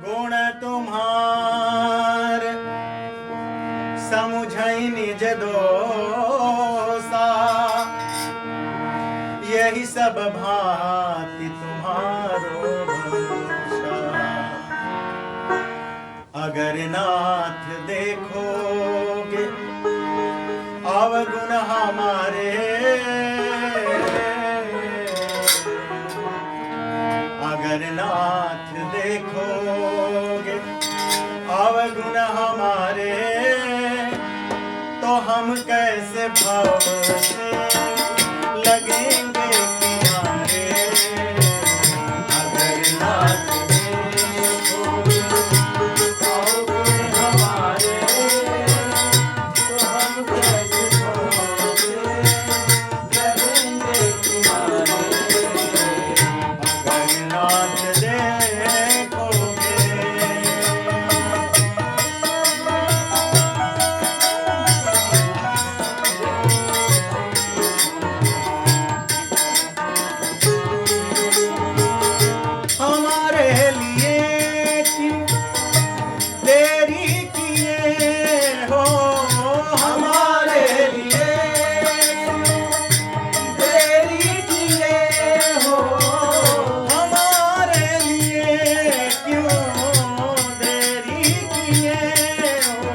गुण तुम्हार समुझई निज दोसा, यही सब भांति तुम्हारो भरोसा। अगर नाथ देखोगे अवगुण हमारे, अगर नाथ देखोगे अवगुण हमारे, तो हम कैसे भाव से लगेंगे किनारे। अगर नाथ देखोगे अवगुण हमारे, तो हम कैसे भाव से लगेंगे किनारे। अगर नाथ देखोगे। हमारे लिए क्यों देरी किए हो, हमारे लिए देरी किए हो, हमारे लिए क्यों देरी किए हो।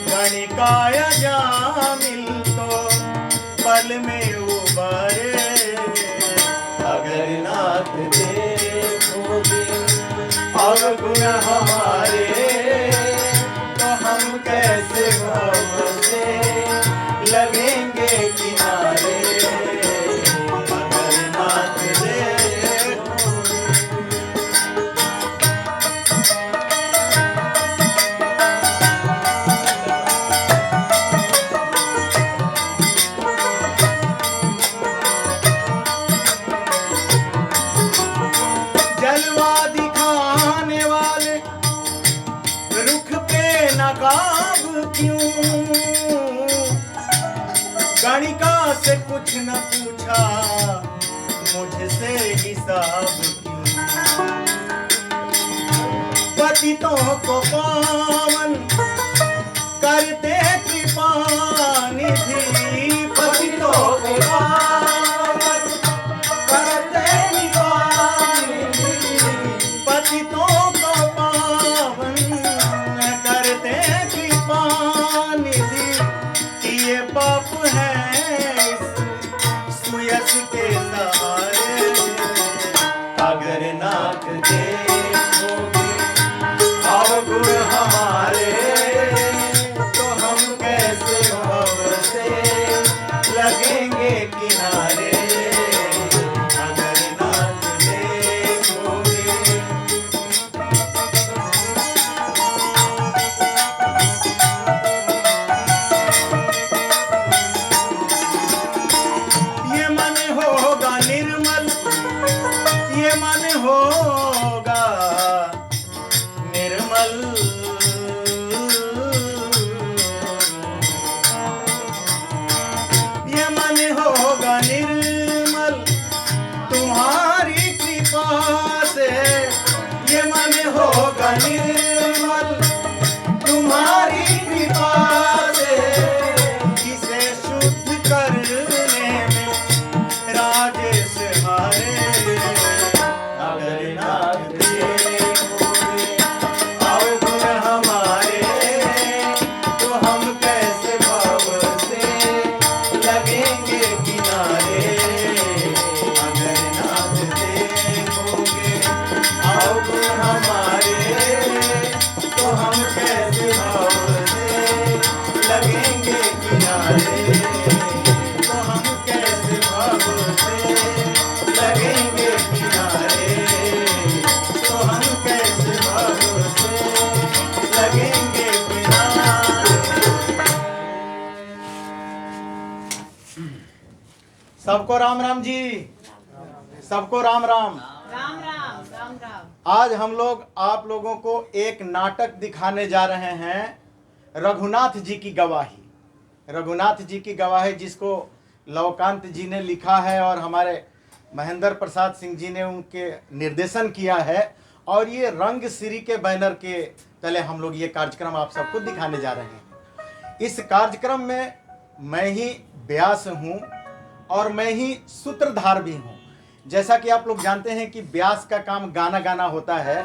गणिकाय जामिल तो पल में उबारे। अगर नाथ देखोगे अवगुण हमारे, तो हम कैसे भाव से लगेंगे किनारे। अगर नाथ देखोगे। जलवा दिखाने वाले रुख पे नकाब क्यों, गणिका से कुछ न पूछा मुझसे हिसाब क्यों। पतितों को पावन करते कृपा निधि, पतितों को पावन करते कृपा निधि, पतितों को पावन करते कृपा निधि। किए पाप है इस सुयस के सहारे। अगर नाथ देखोगे अवगुण हमारे, तो हम कैसे भाव से लगेंगे किनारे। अगर नाथ देखोगे। ये मन होगा निर्मल, ये मन होगा निर्मल, ये मन होगा निर्मल तुम्हारी कृपा से। ये मन होगा निर्मल तुम्हारी कृपा से। इसे शुद्ध करने में राजेश हारे। अगर नाथ देखोगे अवगुण हमारे, तो हम कैसे भाव से लगेंगे किनारे। अगर नाथ देखोगे अवगुण हमारे, तो हम कैसे भाव से लगेंगे किनारे। तो हम कैसे भाव से लगेंगे किनारे। तो हम कैसे भाव से लगेंगे किनारे। सबको राम राम जी, सबको राम राम। राम राम राम राम। आज हम लोग आप लोगों को एक नाटक दिखाने जा रहे हैं, रघुनाथ जी की गवाही। रघुनाथ जी की गवाही जिसको लवकांत जी ने लिखा है और हमारे महेंद्र प्रसाद सिंह जी ने उनके निर्देशन किया है। और ये रंग श्री के बैनर के तले हम लोग ये कार्यक्रम आप सबको दिखाने जा रहे हैं। इस कार्यक्रम में मैं ही व्यास हूँ और मैं ही सूत्रधार भी हूँ। जैसा कि आप लोग जानते हैं कि व्यास का काम गाना गाना होता है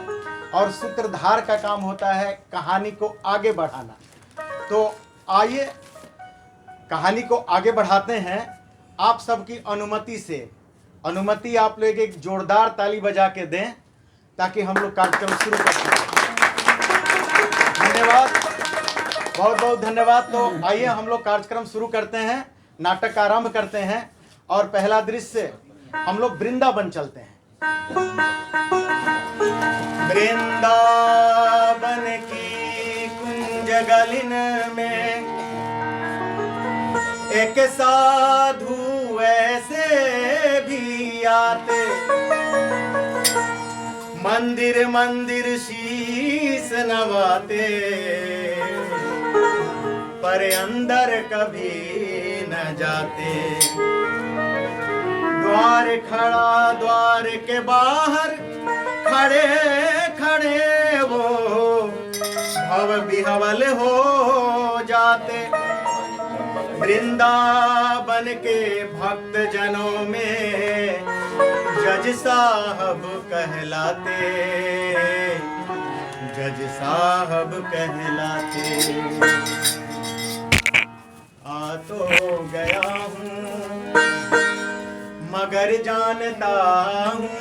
और सूत्रधार का काम होता है कहानी को आगे बढ़ाना। तो आइए कहानी को आगे बढ़ाते हैं आप सबकी अनुमति से। अनुमति आप लोग एक जोरदार ताली बजा के दें ताकि हम लोग कार्यक्रम शुरू कर सकें। धन्यवाद, बहुत बहुत धन्यवाद। तो आइए हम लोग कार्यक्रम शुरू करते हैं, नाटक का आरंभ करते हैं और पहला दृश्य हम लोग वृंदावन चलते हैं। वृंदावन की कुंज गलिन में एक साधु ऐसे भी आते, मंदिर मंदिर शीस नवाते, पर अंदर कभी न जाते। द्वार खड़ा, द्वार के बाहर खड़े खड़े वो भव विह्वल हो जाते। वृंदावन के भक्त जनों में जज साहब कहलाते, जज साहब कहलाते। आ तो गया हूँ मगर जानता हूँ,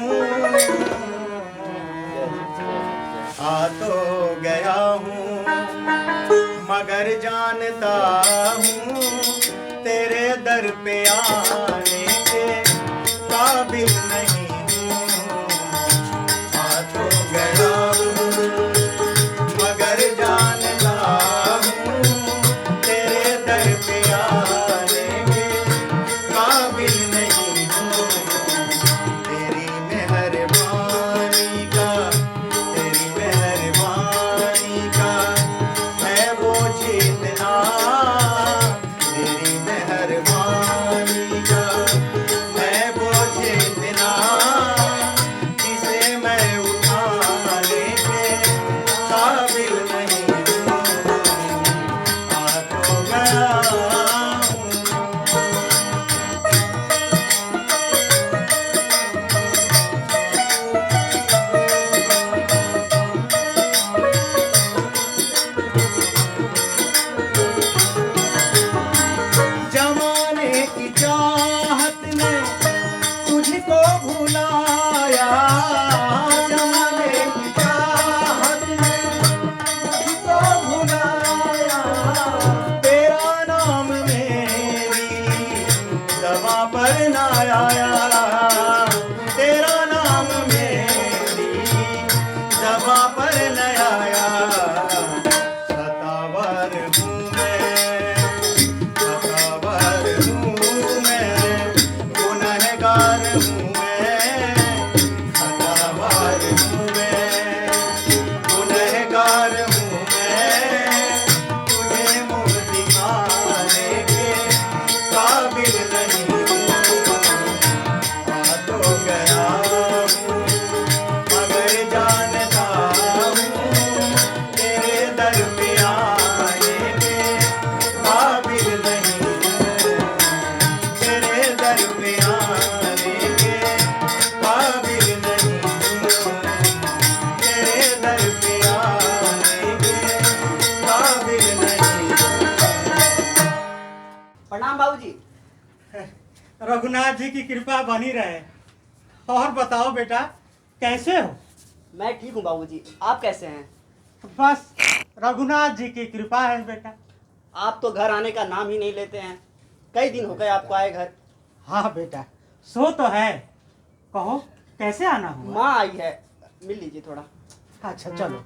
आ तो गया हूँ मगर जानता हूँ, तेरे दर पे आने के काबिल नहीं हूँ। आ तो गया हूँ मगर जानता हूँ, तेरे दर पे आने के काबिल नहीं हूँ। तेरी मेहरबानी का, तेरी मेहरबानी का है वो जितना, तेरी मेहरबानी का है वो जितना, जिसे मैं उठाने के काबिल नहीं हूँ। आ तो गया हूँ। जमाने की चाहत ने तुझको भुलाया, जमाने की चाहत ने तुझको भुलाया। तेरा नाम मेरी ज़बां पर ना आया, तेरा नाम मेरी ज़बां पर न आया। सतावर हूँ मैं, सतावर हूँ मैं, गुनहगार हूँ मैं, सतावर हूँ मैं, गुनहगार हूँ मैं। तुझे मुँह दिखाने के काबिल नहीं हूँ। आ तो गया हूँ मगर जानता हूँ, तेरे दर पे आने के काबिल नहीं हूँ। तेरे दर पे आने के काबिल नहीं हूँ। तेरे दर पे आने के काबिल नहीं हूँ। प्रणाम बाबूजी। रघुनाथ जी की कृपा बनी रहे। और बताओ बेटा, कैसे हो? मैं ठीक हूँ बाबूजी, आप कैसे हैं? बस रघुनाथ जी की कृपा है बेटा। आप तो घर आने का नाम ही नहीं लेते हैं। कई दिन हो गए आपको आए घर। हाँ बेटा, सो तो है। कहो कैसे आना हुआ? माँ आई है, मिल लीजिए थोड़ा। अच्छा चलो।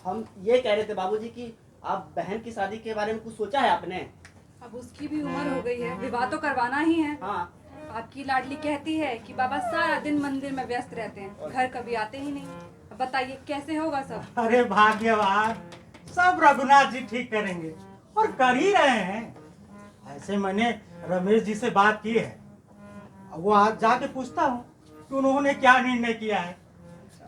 हम ये कह रहे थे बाबूजी कि आप बहन की शादी के बारे में कुछ सोचा है आपने? अब उसकी भी उम्र हो गई है, विवाह तो करवाना ही है। हाँ, आपकी लाडली कहती है कि बाबा सारा दिन मंदिर में व्यस्त रहते हैं, घर कभी आते ही नहीं। अब बताइए कैसे होगा सब? अरे भाग्यवान, सब रघुनाथ जी ठीक करेंगे और कर ही रहे हैं। ऐसे मैंने रमेश जी से बात की है, वो आज जाके पूछता हूँ कि उन्होंने क्या निर्णय किया है।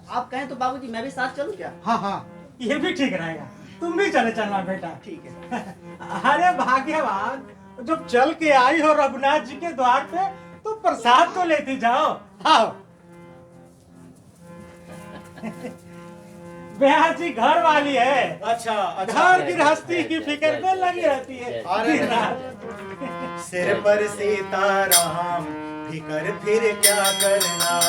आप कहें तो बाबूजी मैं भी साथ चलूं क्या? हाँ हाँ, ये भी ठीक रहेगा। तुम भी चले चलना बेटा। ठीक है। अरे भाग्यवान, जब चल के आई हो रघुनाथ जी के द्वार पे तो प्रसाद तो लेती जाओ। आओ। ब्याह जी घर वाली है, अच्छा घर गृहस्थी की फिक्र में लगी रहती है। अरे सिर पर सीताराम, फिकर फिर क्या करना।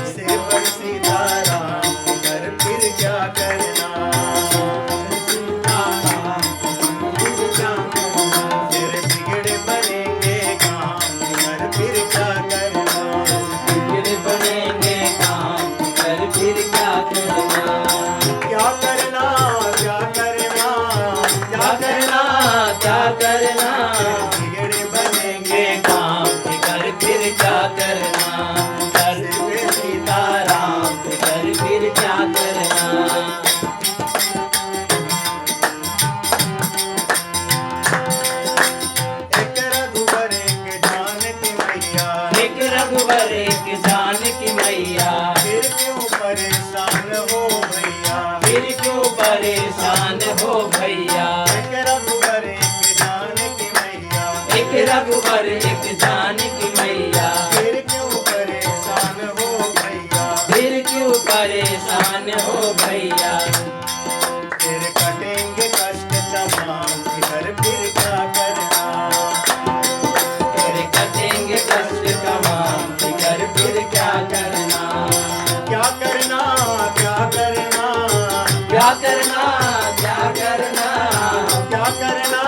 सिर पर सीताराम, फिकर फिर क्या करना। फिर बिगड़ बनेंगे काम, फिकर फिर क्या करना। क्या करना, क्या करना, क्या करना, क्या करना, बिगड़े बनेंगे काम फिकर फिर क्या करना, कर फिर सीताराम फिकर फिर क्या करना। एक रघुवर एक जानकी मैया, एक रघुवर एक जानकी मैया, फिर क्यों परेशान हो भैया। फिर क्यों परेशान हो भैया। एक रघुवर एक जानकी मैया, एक रघुवर एक जानकी मैया, फिर क्यों परेशान हो भैया। फिर क्यों परेशान हो भैया। फिर कटेंगे कष्ट तमाम, फिकर फिर क्या करना। फिर कटेंगे कष्ट तमाम फिकर फिर क्या करना। क्या करना, क्या करना, क्या करना, क्या करना, क्या करना,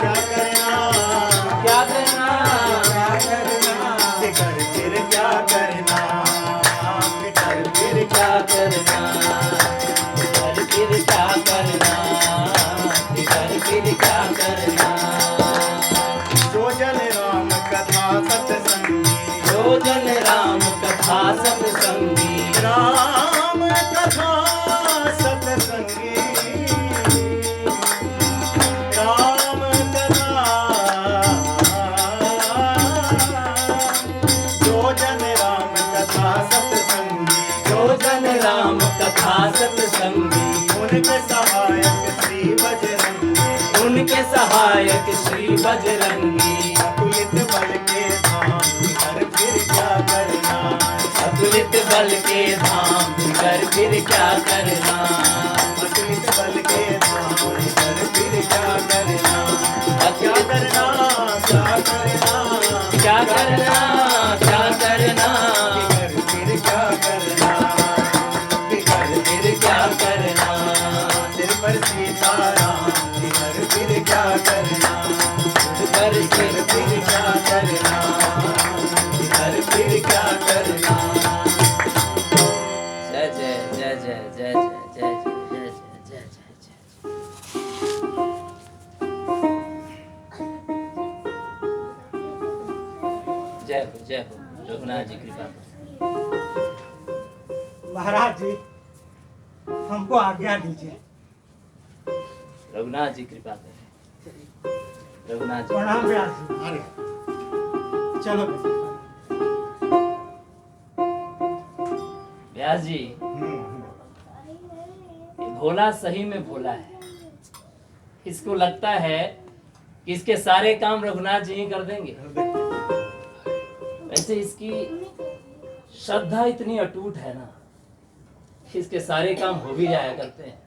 क्या करना, क्या करना, क्या करना। फिकर फिर क्या करना, फिकर फिर क्या क्या करना, फिकर फिर क्या करना, फिकर फिर क्या करना। जो जन राम कथा सत्संगी, जो जन राम कथा सत्संगी, राम कथा सत्संगी, राम कथा। जो जन राम कथा सत्संगी, जो जन राम कथा सत्संगी, उनके सहायक श्री बजरंगी। उनके सहायक श्री बजरंगी। अतुलित बल के धाम, फिकर फिर क्या करना। अतुलित बल के धाम फिकर फिर क्या करना। अतुलित बल के धाम, फिकर फिर क्या करना। क्या करना, क्या करना, क्या करना, क्या करना, फिकर फिर क्या करना। फिकर फिर क्या करना। सिर पर सीताराम, फिकर फिर क्या करना। कर फिकर फिर क्या करना, फिकर फिर क्या करना। जय जय जय जय जय जय जय जय जय जय जय। जय हो रघुनाथ जी कृपा करें। महाराज जी, हमको आज्ञा दीजिए। रघुनाथ जी कृपा करें। रघुनाथ जी प्रणाम व्यास जी। अरे चलो बेटा। व्यास जी, ये भोला सही में भोला है। इसको लगता है कि इसके सारे काम रघुनाथ जी ही कर देंगे। वैसे इसकी श्रद्धा इतनी अटूट है ना, इसके सारे काम हो भी जाया करते हैं।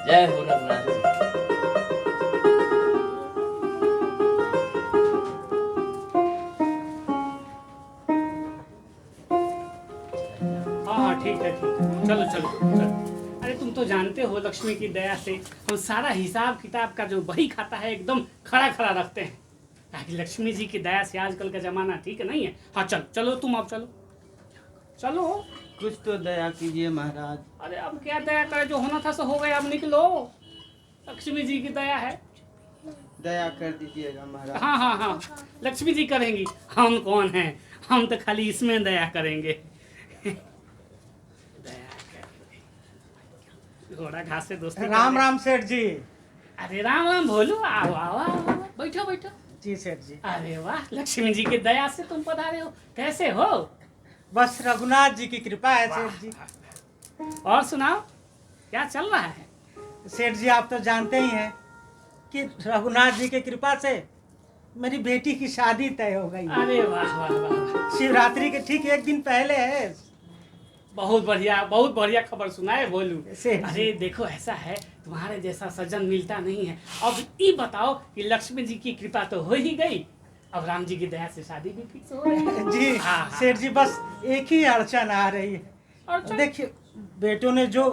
जय हो रघुनाथ जी। हाँ ठीक है ठीक है, चलो चलो चलो। अरे तुम तो जानते हो लक्ष्मी की दया से हम सारा हिसाब किताब का जो बही खाता है एकदम खड़ा खड़ा रखते हैं, ताकि लक्ष्मी जी की दया से आजकल का जमाना ठीक नहीं है। हाँ चलो चलो, तुम अब चलो चलो। कुछ तो दया कीजिए महाराज। अरे अब क्या दया करे, जो होना था सो हो गया, अब निकलो। लक्ष्मी जी की दया है। दया कर दीजिएगा महाराज। हाँ हाँ हाँ, लक्ष्मी जी करेंगी, हम कौन हैं, हम तो खाली इसमें दया करेंगे। घोड़ा घास से दोस्ती राम राम सेठ जी। अरे राम राम भोलू, आओ आओ आओ, बैठो बैठो। जी सेठ जी। अरे वाह, लक्ष्मी जी की दया से तुम पधारे हो। कैसे हो? बस रघुनाथ जी की कृपा है सेठ जी। और सुनाओ, क्या चल रहा है? सेठ जी आप तो जानते ही हैं कि रघुनाथ जी की कृपा से मेरी बेटी की शादी तय हो गई है। अरे वाह वाह वाह, शिवरात्रि के ठीक एक दिन पहले है। बहुत बढ़िया खबर सुनाए बोलू। सेठ जी। अरे देखो, ऐसा है, तुम्हारे जैसा सज्जन मिलता नहीं है। अब ये बताओ कि लक्ष्मी जी की कृपा तो हो ही गई, अब राम जी की दया से शादी भी फिक्स हो रही है। जी हाँ। सेठ जी, बस एक ही अड़चन आ रही है। अड़चन? देखिए, बेटों ने जो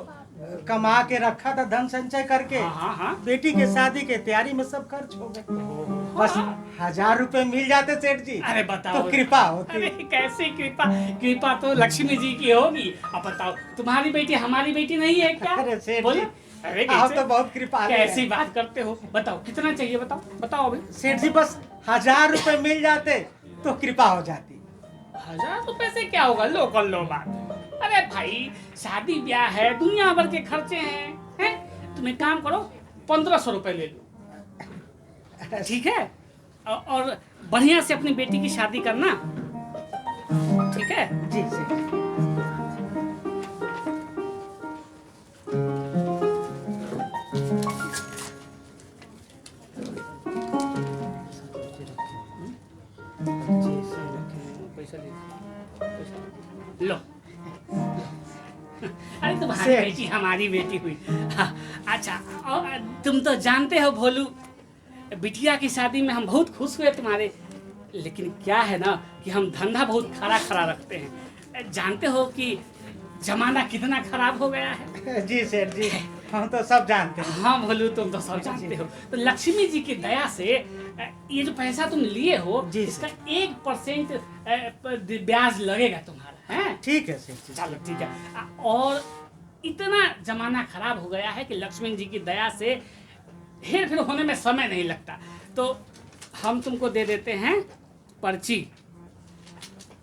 कमा के रखा था धन संचय करके, हाँ। बेटी के शादी के तैयारी में सब खर्च हो गए। बस 1000 रुपए मिल जाते सेठ जी, अरे बताओ, तो कृपा होती। अरे कैसे कृपा तो लक्ष्मी जी की होगी। अब बताओ, तुम्हारी बेटी हमारी बेटी नहीं है क्या? अरे सेठ बोलो। जी, अरे आप कैसे? तो बहुत कृपा कैसी बात करते हो? बताओ कितना चाहिए, बताओ अभी। सेठ जी, बस 1000 रुपए मिल जाते तो कृपा हो जाती। 1000 रुपए से क्या होगा? लो कर लो बात। अरे भाई, शादी ब्याह है, दुनिया भर के खर्चे हैं। तुम एक काम करो, 1500 रुपए ले लो, ठीक है? और बढ़िया से अपनी बेटी की शादी करना, ठीक है? जी सेठ जी। लो। अरे तुम्हारी सेठ। बेटी हमारी बेटी हुई। हाँ, अच्छा, और तुम तो जानते हो भोलू, बिटिया की शादी में हम बहुत खुश हुए तुम्हारे, लेकिन क्या है ना कि हम धंधा बहुत खरा रखते हैं। जानते हो कि जमाना कितना खराब हो गया है। जी सेठ जी, हम तो सब जानते हैं। हाँ भोलू, तुम तो सब जानते हो। तो लक्ष्मी जी की दया से ये जो पैसा तुम लिए हो, जी इसका 1% ब्याज लगेगा तुम्हारा, है? ठीक है सेठ जी। चलो ठीक है। और इतना जमाना खराब हो गया है कि लक्ष्मी जी की दया से हेर फेर होने में समय नहीं लगता, तो हम तुमको दे देते हैं पर्ची,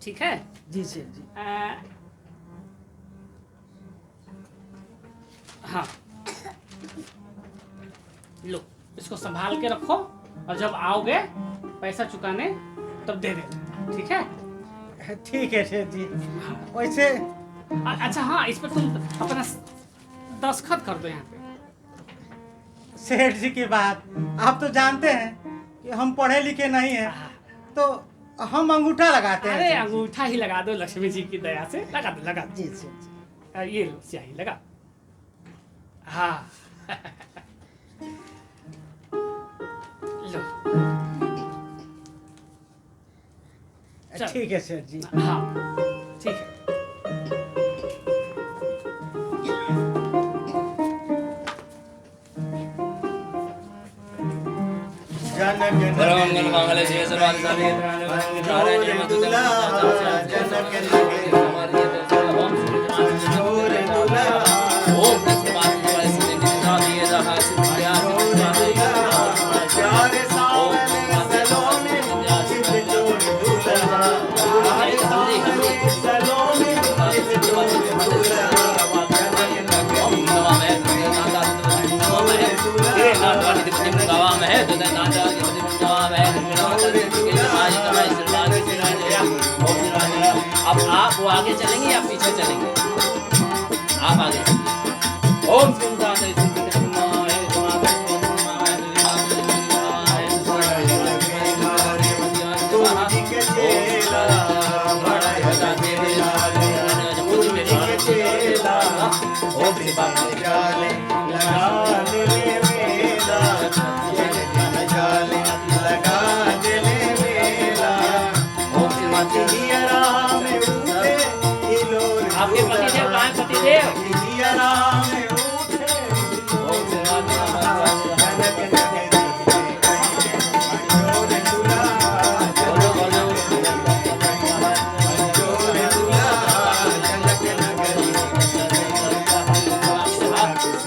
ठीक है? जी सेठ जी। हाँ, लो, इसको संभाल के रखो, और जब आओगे पैसा चुकाने तब दे देना, ठीक है? ठीक है सेठ जी। वैसे अच्छा हाँ, इस पर तुम अपना दस्तखत कर दो यहाँ पे। सेठ जी की बात आप तो जानते हैं कि हम पढ़े लिखे नहीं हैं, तो हम अंगूठा लगाते हैं। अरे सेठ जी। अंगूठा ही लगा दो, लक्ष्मी जी की दया से लगा दो। जी सेठ जी। ये लो स्याही लगा। हाँ लो। चल। ठीक है सेठ जी। हाँ ठीक है। जनक सर्वमंगल मांगल्ये शिवे सर्वार्थ साधिके शरण्ये त्र्यंबके ओम तस्य वासुदेवाय सिद्धिं रहा सिद्धिया अब आप वो आगे चलेंगे या पीछे चलेंगे? आप आगे चलिए। ओम श्री साधे आपके पतिदेव कहाँ हैं? पतिदेव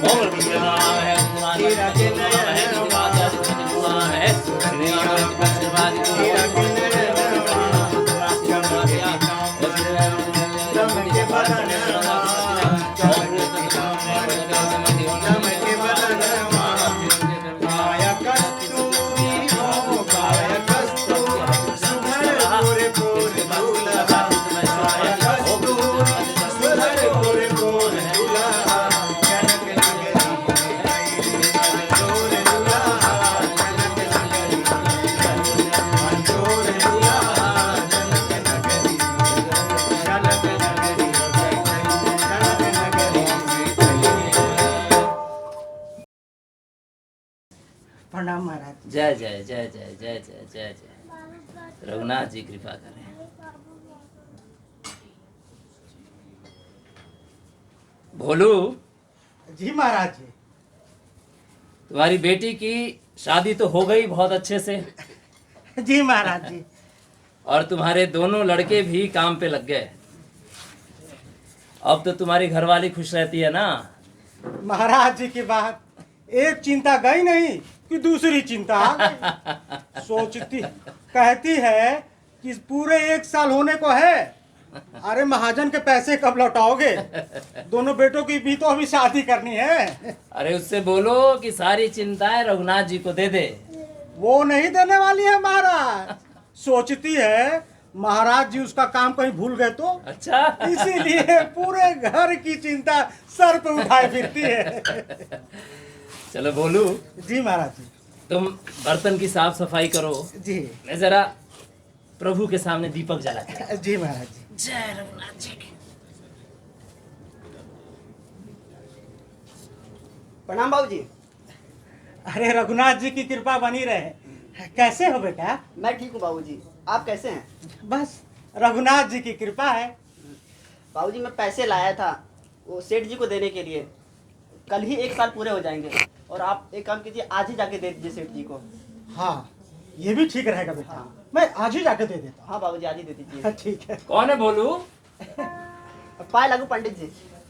ओम प्रणाम महाराज। जय जय जय जय जय जय जय जय। रघुनाथ जी कृपा करें। भोलू, जी महाराज जी। तुम्हारी बेटी की शादी तो हो गई बहुत अच्छे से, जी महाराज जी। और तुम्हारे दोनों लड़के भी काम पे लग गए। अब तो तुम्हारी घरवाली खुश रहती है ना? महाराज जी की बात, एक चिंता गई नहीं कि दूसरी चिंता आ गई। सोचती कहती है कि पूरे 1 साल होने को है, अरे महाजन के पैसे कब लौटाओगे? दोनों बेटों की भी तो अभी शादी करनी है। अरे उससे बोलो कि सारी चिंताएं रघुनाथ जी को दे दे। वो नहीं देने वाली है महाराज। सोचती है महाराज जी उसका काम कहीं भूल गए तो, अच्छा। इसीलिए पूरे घर की चिंता सर पे उठाए फिरती है। चलो भोलू, जी महाराज जी। तुम बर्तन की साफ सफाई करो, जी मैं जरा प्रभु के सामने दीपक जलाता हूं। जी महाराज जी। जय रघुनाथ जी की। प्रणाम बाबूजी। अरे रघुनाथ जी की कृपा बनी रहे। कैसे हो बेटा? मैं ठीक हूँ बाबूजी, आप कैसे हैं? बस रघुनाथ जी की कृपा है। बाबूजी मैं पैसे लाया था वो सेठ जी को देने के लिए, कल ही 1 साल पूरे हो जाएंगे, और आप एक काम कीजिए, आज ही जाके दे दीजिए सेठ जी को। हाँ ये भी ठीक रहेगा बेटा। हाँ। मैं आज ही जाके दे देता हाँ बाबूजी, आज ही दे हूँ। दीजिए। ठीक है। कौन है भोलू? पाए लागू पंडित जी।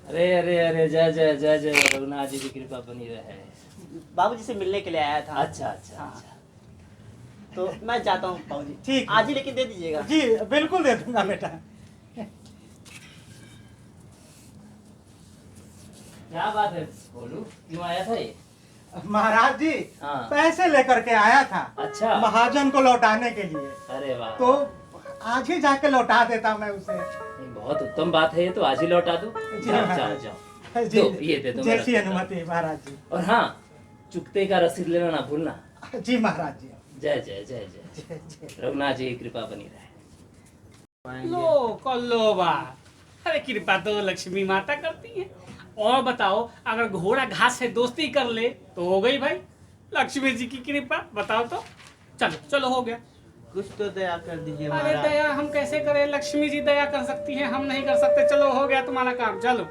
अरे अरे अरे, जय जय जय जय, रघुनाथ जी की कृपा बनी रहे। बाबूजी से मिलने के लिए आया था। अच्छा अच्छा हाँ। अच्छा। तो मैं जाता हूँ बाबूजी। ठीक। आज ही लेकिन दे दीजिएगा। जी बिल्कुल दे दूंगा बेटा। क्या बात है भोलू, क्यों आया था ये? महाराज जी हाँ। पैसे लेकर के आया था अच्छा। महाजन को लौटाने के लिए, अरे वाह, तो आज ही जाके लौटा देता मैं उसे। नहीं, बहुत उत्तम बात है ये, तो आज ही लौटा दो। जी, जाओ हाँ। जाओ जाओ। जी दो, ये दे दो, मैं जैसी रख देता हूँ। अनुमति महाराज जी। और हाँ, चुकते का रसीद लेना ना भूलना। जी महाराज जी। जय जय जय जय। रघुनाथ जी की कृपा बनी रहे। लो कर लो बात। अरे कृपा तो लक्ष्मी माता करती है। और बताओ, अगर घोड़ा घास से दोस्ती कर ले तो हो गई भाई लक्ष्मी जी की कृपा। बताओ तो। चलो चलो, हो गया। कुछ तो दया कर दीजिए अरे महाराज। दया हम कैसे करें? लक्ष्मी जी दया कर सकती है, हम नहीं कर सकते। चलो हो गया तुम्हारा काम, चलो।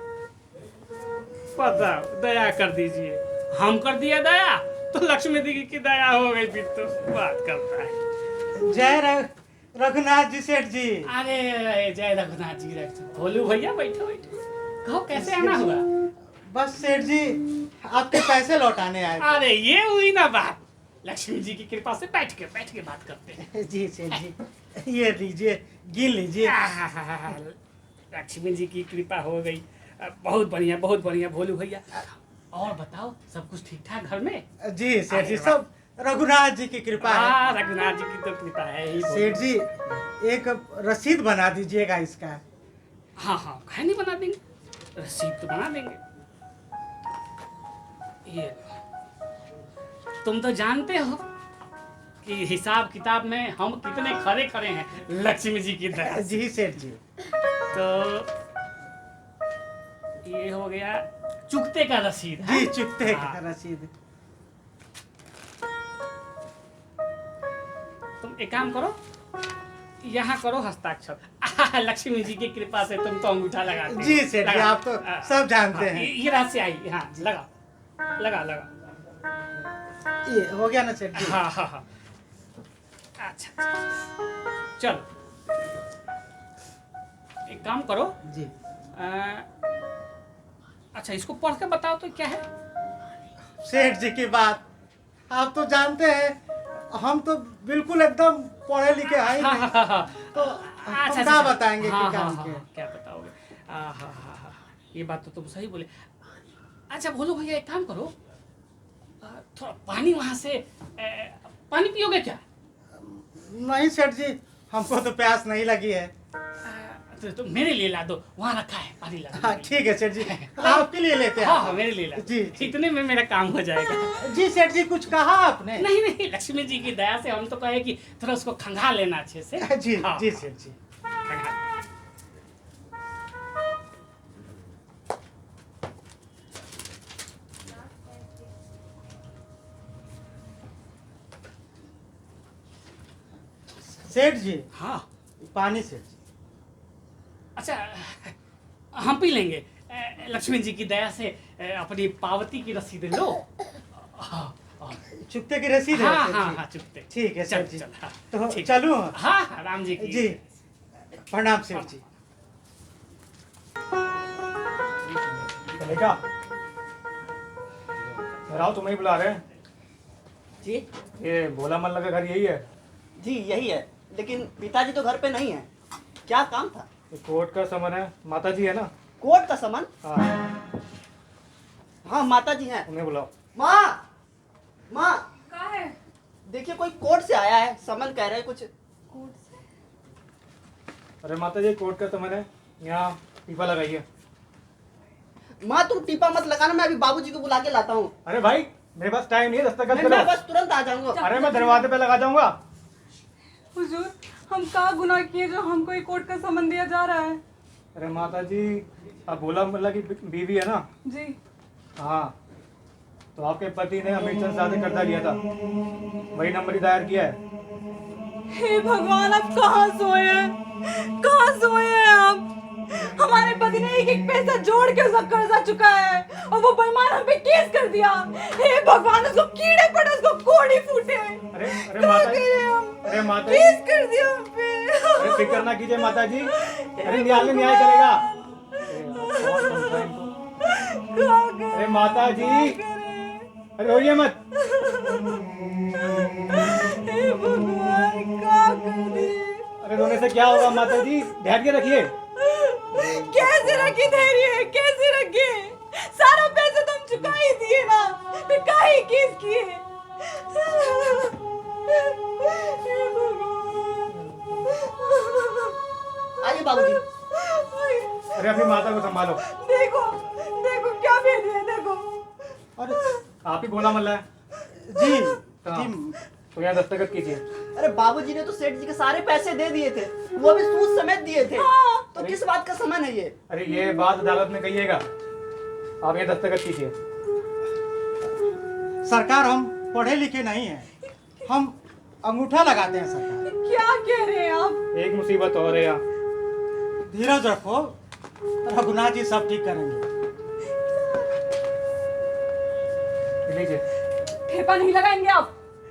बताओ, दया कर दीजिए। हम कर दिया दया तो लक्ष्मी जी की दया हो गई, फिर तो बात करता है। जय रघुनाथ जी सेठ जी। अरे जय रघुनाथ जी। भोलू भैया बैठो बैठो। कहो कैसे आना हुआ? बस सेठ जी आपके पैसे लौटाने आए अरे ये हुई ना बात। लक्ष्मी जी की कृपा से बैठ के बात करते हैं। थे। जी सेठ जी, ये लीजिए, गिन लीजिए। लक्ष्मी जी की कृपा हो गई। बहुत बढ़िया भोलू भैया। और बताओ, सब कुछ ठीक ठाक घर में? जी सेठ जी, अरे वाह। सब रघुनाथ जी की कृपा है। हाँ, रघुनाथ जी की तो कृपा है ही। सेठ जी एक रसीद बना दीजिएगा इसका। हाँ हाँ, काहे नहीं बना देंगे, रसीद तो बना देंगे। ये तुम तो जानते हो कि हिसाब किताब में हम कितने खरे खरे हैं लक्ष्मी जी की दया से। जी सेठ जी। तो ये हो गया चुकते का रसीद। जी हाँ? चुकते हाँ। का रसीद। तुम एक काम करो, यहाँ करो हस्ताक्षर। लक्ष्मी जी की कृपा से तुम तो अंगूठा लगा दो। जी सेठ जी, आप तो सब जानते हैं। ये राशि आई। हाँ लगा लगा लगा। ये हो गया ना सेठ जी? हाँ हाँ हाँ। अच्छा चलो, एक काम करो। जी अच्छा, इसको पढ़ के बताओ तो क्या है? सेठ जी की बात आप तो जानते हैं, हम तो बिल्कुल एकदम पढ़े लिखे हैं ही हाँ नहीं। हाँ हाँ। तो हम क्या बताएंगे हाँ, कि हाँ, काम हाँ, के? क्या बताओगे? हाँ हाँ हाँ, ये बात तो तुम सही बोले। अच्छा भोलू भैया, एक काम करो, थोड़ा पानी वहां से पानी पियोगे क्या? नहीं सेठ जी, हमको तो प्यास नहीं लगी है। तो मेरे लिए ला दो, वहाँ रखा है पानी ला दो। हाँ ठीक है सेठ जी, आपके लिए लेते हैं। हाँ हाँ, मेरे लिए ला दो। जी, जी। इतने में मेरा काम हो जाएगा। जी सेठ जी, कुछ कहा आपने? नहीं नहीं, लक्ष्मी जी की दया से हम तो कहे कि थोड़ा उसको खंगा लेना अच्छे से। जी हाँ, जी सेठ जी। खंगा। सेठ जी, हाँ पानी सेठ जी। अच्छा, हम पी लेंगे। लक्ष्मी जी की दया से अपनी पावती की रसीद लो। चुकते की रसीद है हाँ सेठ हाँ जी? हाँ, चुपते। ठीक है चल सेठ जी। चल, हाँ, तो ठीक। चलूं? हाँ हाँ, राम जी की जी, प्रणाम सेठ जी। चलेगा राव तुम्हें ही बुला रहे हैं। जी ये भोला मल्ला का घर यही है। जी यही है, लेकिन पिताजी तो घर पे नहीं है। क्या काम था? ये कोर्ट का समन है, माता जी है ना। कोर्ट का सामान? हाँ, हाँ माता जी हैं। उन्हें बुलाओ। माँ, माँ कहाँ है? देखिए कोई कोर्ट से आया है, समन कह रहे हैं कुछ। कोर्ट से? अरे माता जी, कोर्ट का समन है, यहाँ पीपा लगाइए। माँ तुम टीपा मत लगाना, मैं अभी बाबूजी को बुला के लाता हूँ। अरे भाई, मेरे पास टाइम नहीं है, दस्तखत मैं करो। बस तुरंत आ जाऊंगा। अरे मैं दरवाजे पे लगा जाऊंगा। हुजूर, हम क्या गुनाह किए जो हमको ये कोर्ट का समन दिया जा रहा है? अरे माता जी, अब भोला मल्ला की बीवी है ना। जी। हाँ, तो आपके पति ने अमीरचंद साहब से कर्जा लिया था, वही नंबर ही दायर किया है। हे भगवान, आप कहाँ सोए हैं? कहाँ सोए हैं आप? हमारे पति ने एक एक पैसा जोड़ के उसका कर्जा चुकाया है और वो बेईमान हम पे केस कर दिया। हे भगवान, उसको कीड़े पड़े, उसको कोड़ी फूटे। अरे माता जी, अरे माता जी, केस कर दिया हम पे। अरे फिक्र ना कीजिए माता जी, अरे न्यायालय न्याय करेगा। अरे समझा इनको। अरे माता जी, अरे रोइए मत। हे भगवान, क्या कर दिए? अरे रोने से क्या होगा माता जी, धैर्य रखिए। कैसे रखी धैर्य, कैसे रखे? सारा पैसा तो हम चुका ही दिए ना, फिर काहे केस किए? आइए बाबूजी। अरे अपनी माता को संभालो। देखो देखो क्या भेज रहे हैं, देखो। अरे आप ही भोला मल्ला है। जी हाँ। जी, तो यहाँ दस्तखत कीजिए। अरे बाबूजी ने तो सेठ जी के सारे पैसे दे दिए थे, वो भी सूद समेत दिए थे। तो किस बात का सामान है ये? अरे ये बात अदालत में कहिएगा, आप ये दस्तखत कीजिए। सरकार हम पढ़े लिखे नहीं हैं, हम अंगूठा लगाते हैं सरकार। क्या कह रहे हैं आप? एक मुसीबत और है यहाँ। धीरज रखो, रघुनाथ जी सब ठीक करेंगे। लीजिए। ठेपा नहीं लगाएंगे आप?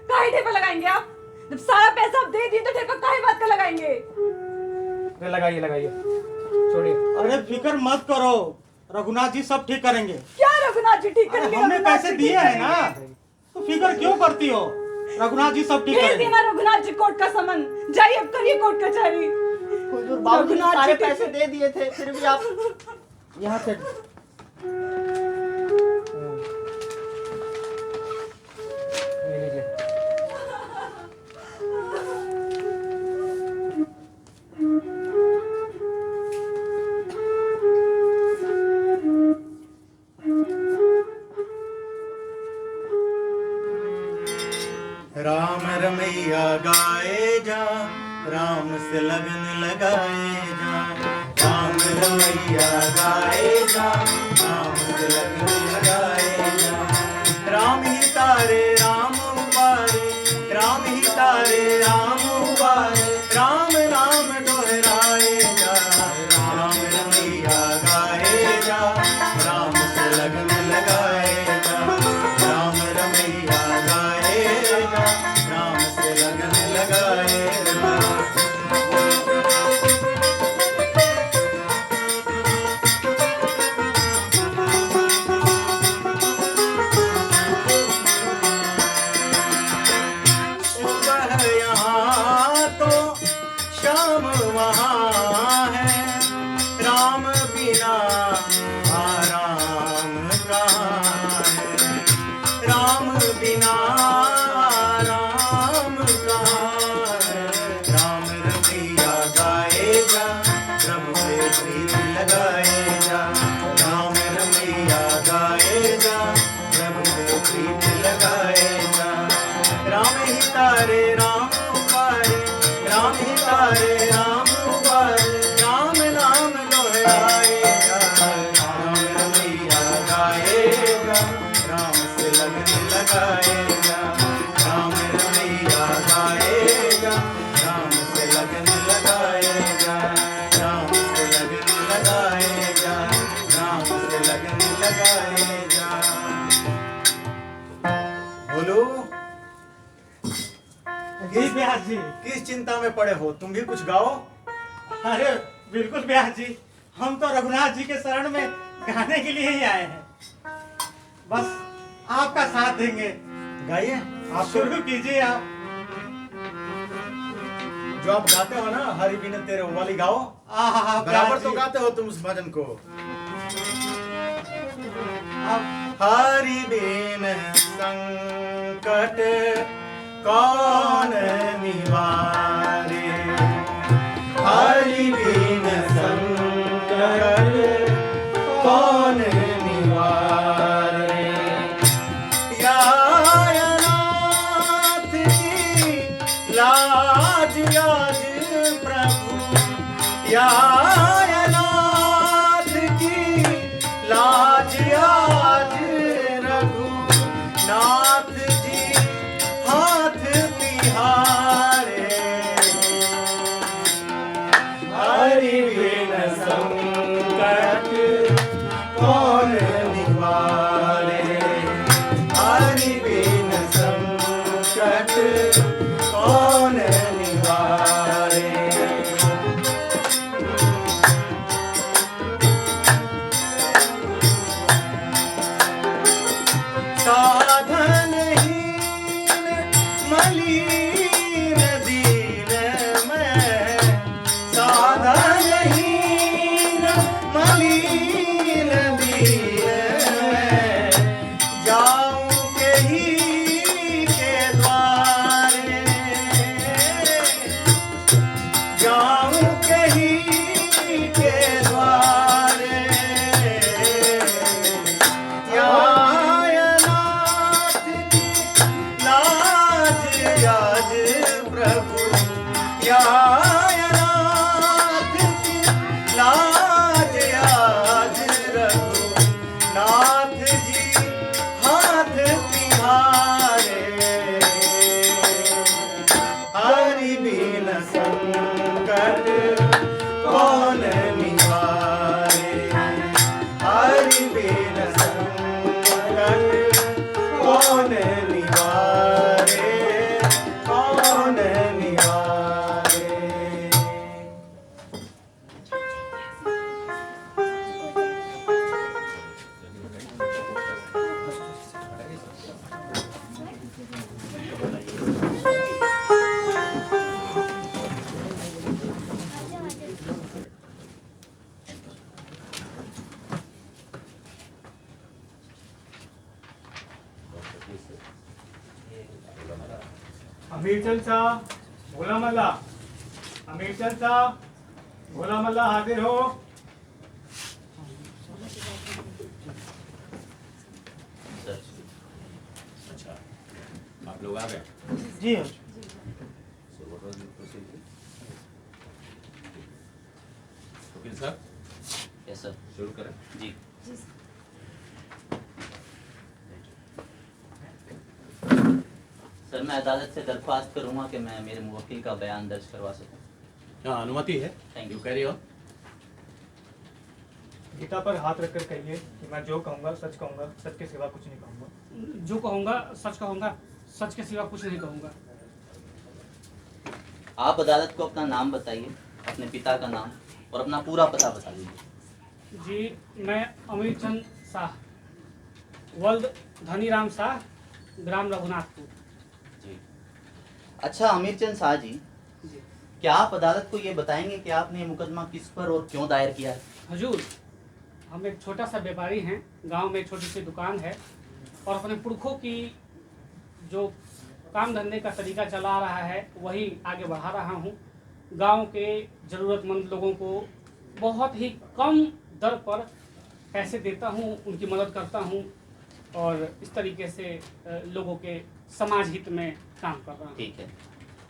काहे ठेपा लगाएंगे आप? जब सारा पैसा आप दे दिए तो ठेपा काहे बात का लगाएंगे? अरे लगाइए लगाइए, छोड़िए। अरे फिक्र मत करो, रघुनाथ जी सब ठीक करेंगे। क्या रघुनाथ जी ठीक अरे करेंगे? हमने रघुनाथ पैसे जी दिए ठीक हैं ना, करेंगे। तो फिक्र क्यों करती हो? रघुनाथ जी सब ठीक भेज करेंगे। देना रघुनाथ जी कोर्ट का समन। जाइए अब करिए कोर्ट कचहरी। हुजूर, बाबूजी ने रघुनाथ सारे जी के- पैसे दे दिए थे, फिर भी आप यहाँ से ये लीजिए। राम रमैया गाए जा, राम से लगन लगाए जा। राम रमैया गाए जा, राम से लगन लगाए जा। राम ही तारे राम उबारे, राम ही तारे राम उबारे। राम नाम दोहराए जा, राम रमैया गाए जा, राम से लगन लगाए जा। राम रमैया गाए जा, राम से लगन लगाए जा। सुबह यहाँ तो शाम वहाँ है, राम बिना आराम कहाँ है। राम बिना आराम कहाँ है। राम रमैया गाए जा, प्रभु से प्रीत लगाए जा। राम रमैया गाए जा, प्रभु से प्रीत लगाए जा। राम ही तारे राम उबारे, राम ही तारे राम उबारे। में पड़े हो, तुम भी कुछ गाओ। अरे बिल्कुल ब्यास जी, हम तो रघुनाथ जी के शरण में गाने के लिए ही आए हैं, बस आपका साथ देंगे। गाइए आप शुरू कीजिए। आप जो आप गाते हो ना, हरि बिन तेरे, वो वाली गाओ। आहा, बराबर ब्यास तो जी, गाते हो तुम उस भजन को। आप हरि बिन संकट कौन निवारे, हरि बिन संकट कौन निवारे, या अनाथ की लाज आज प्रभु, या अनाथ की लाज आज रघुनाथ जी हाथ तिहारे, हरि बिन संकट कौन निवारे, हरि बिन संकट कौन निवारे। साधनहीन मलिन दीन मैं, साधनहीन मलिन दीन मैं, जाऊं कहीं के द्वारे, जाऊं कहीं के द्वारे, या अनाथ की लाज आज प्रभु, या अनाथ की लाज आज रघुनाथ जी हाथ तिहारे, हरि बिन संकट कौन निवारे, हरि बिन संकट कौन निवारे, कौन निवारे। अमीरचंद साहब, भोला मल्ला, अमीरचंद साहब, भोला मल्ला हाजिर हो। अच्छा, आप लोग आ गए? जी वकील साहब, यस सर। शुरू करें। जी। सर मैं अदालत से दरख्वास्त करूंगा कि मैं मेरे मुवक्किल का बयान दर्ज करवा सकूं। हाँ, अनुमति है। Thank you. You carry on. Gita पर हाथ रखकर कहिए कि मैं जो कहूँगा सच कहूँगा, सच के सिवा कुछ नहीं कहूँगा। जो कहूँगा, सच के सिवा कुछ नहीं कहूँगा। आप अदालत को अपना नाम बताइए, अपने पिता का नाम और अपना पूरा पता बता दीजिए। जी, मैं अमीर चंद शाह, वल्द धनीराम शाह, ग्राम रघुनाथपुर। जी। अच्छा अमीरचंद शाह जी, जी क्या आप अदालत को ये बताएंगे कि आपने ये मुकदमा किस पर और क्यों दायर किया है? हजूर, हम एक छोटा सा व्यापारी हैं, गांव में एक छोटी सी दुकान है और अपने पुरखों की जो काम धंधे का तरीका चला रहा है वही आगे बढ़ा रहा हूं। गांव के ज़रूरतमंद लोगों को बहुत ही कम दर पर पैसे देता हूं, उनकी मदद करता हूं और इस तरीके से लोगों के समाज हित में काम कर रहा हूं। ठीक है।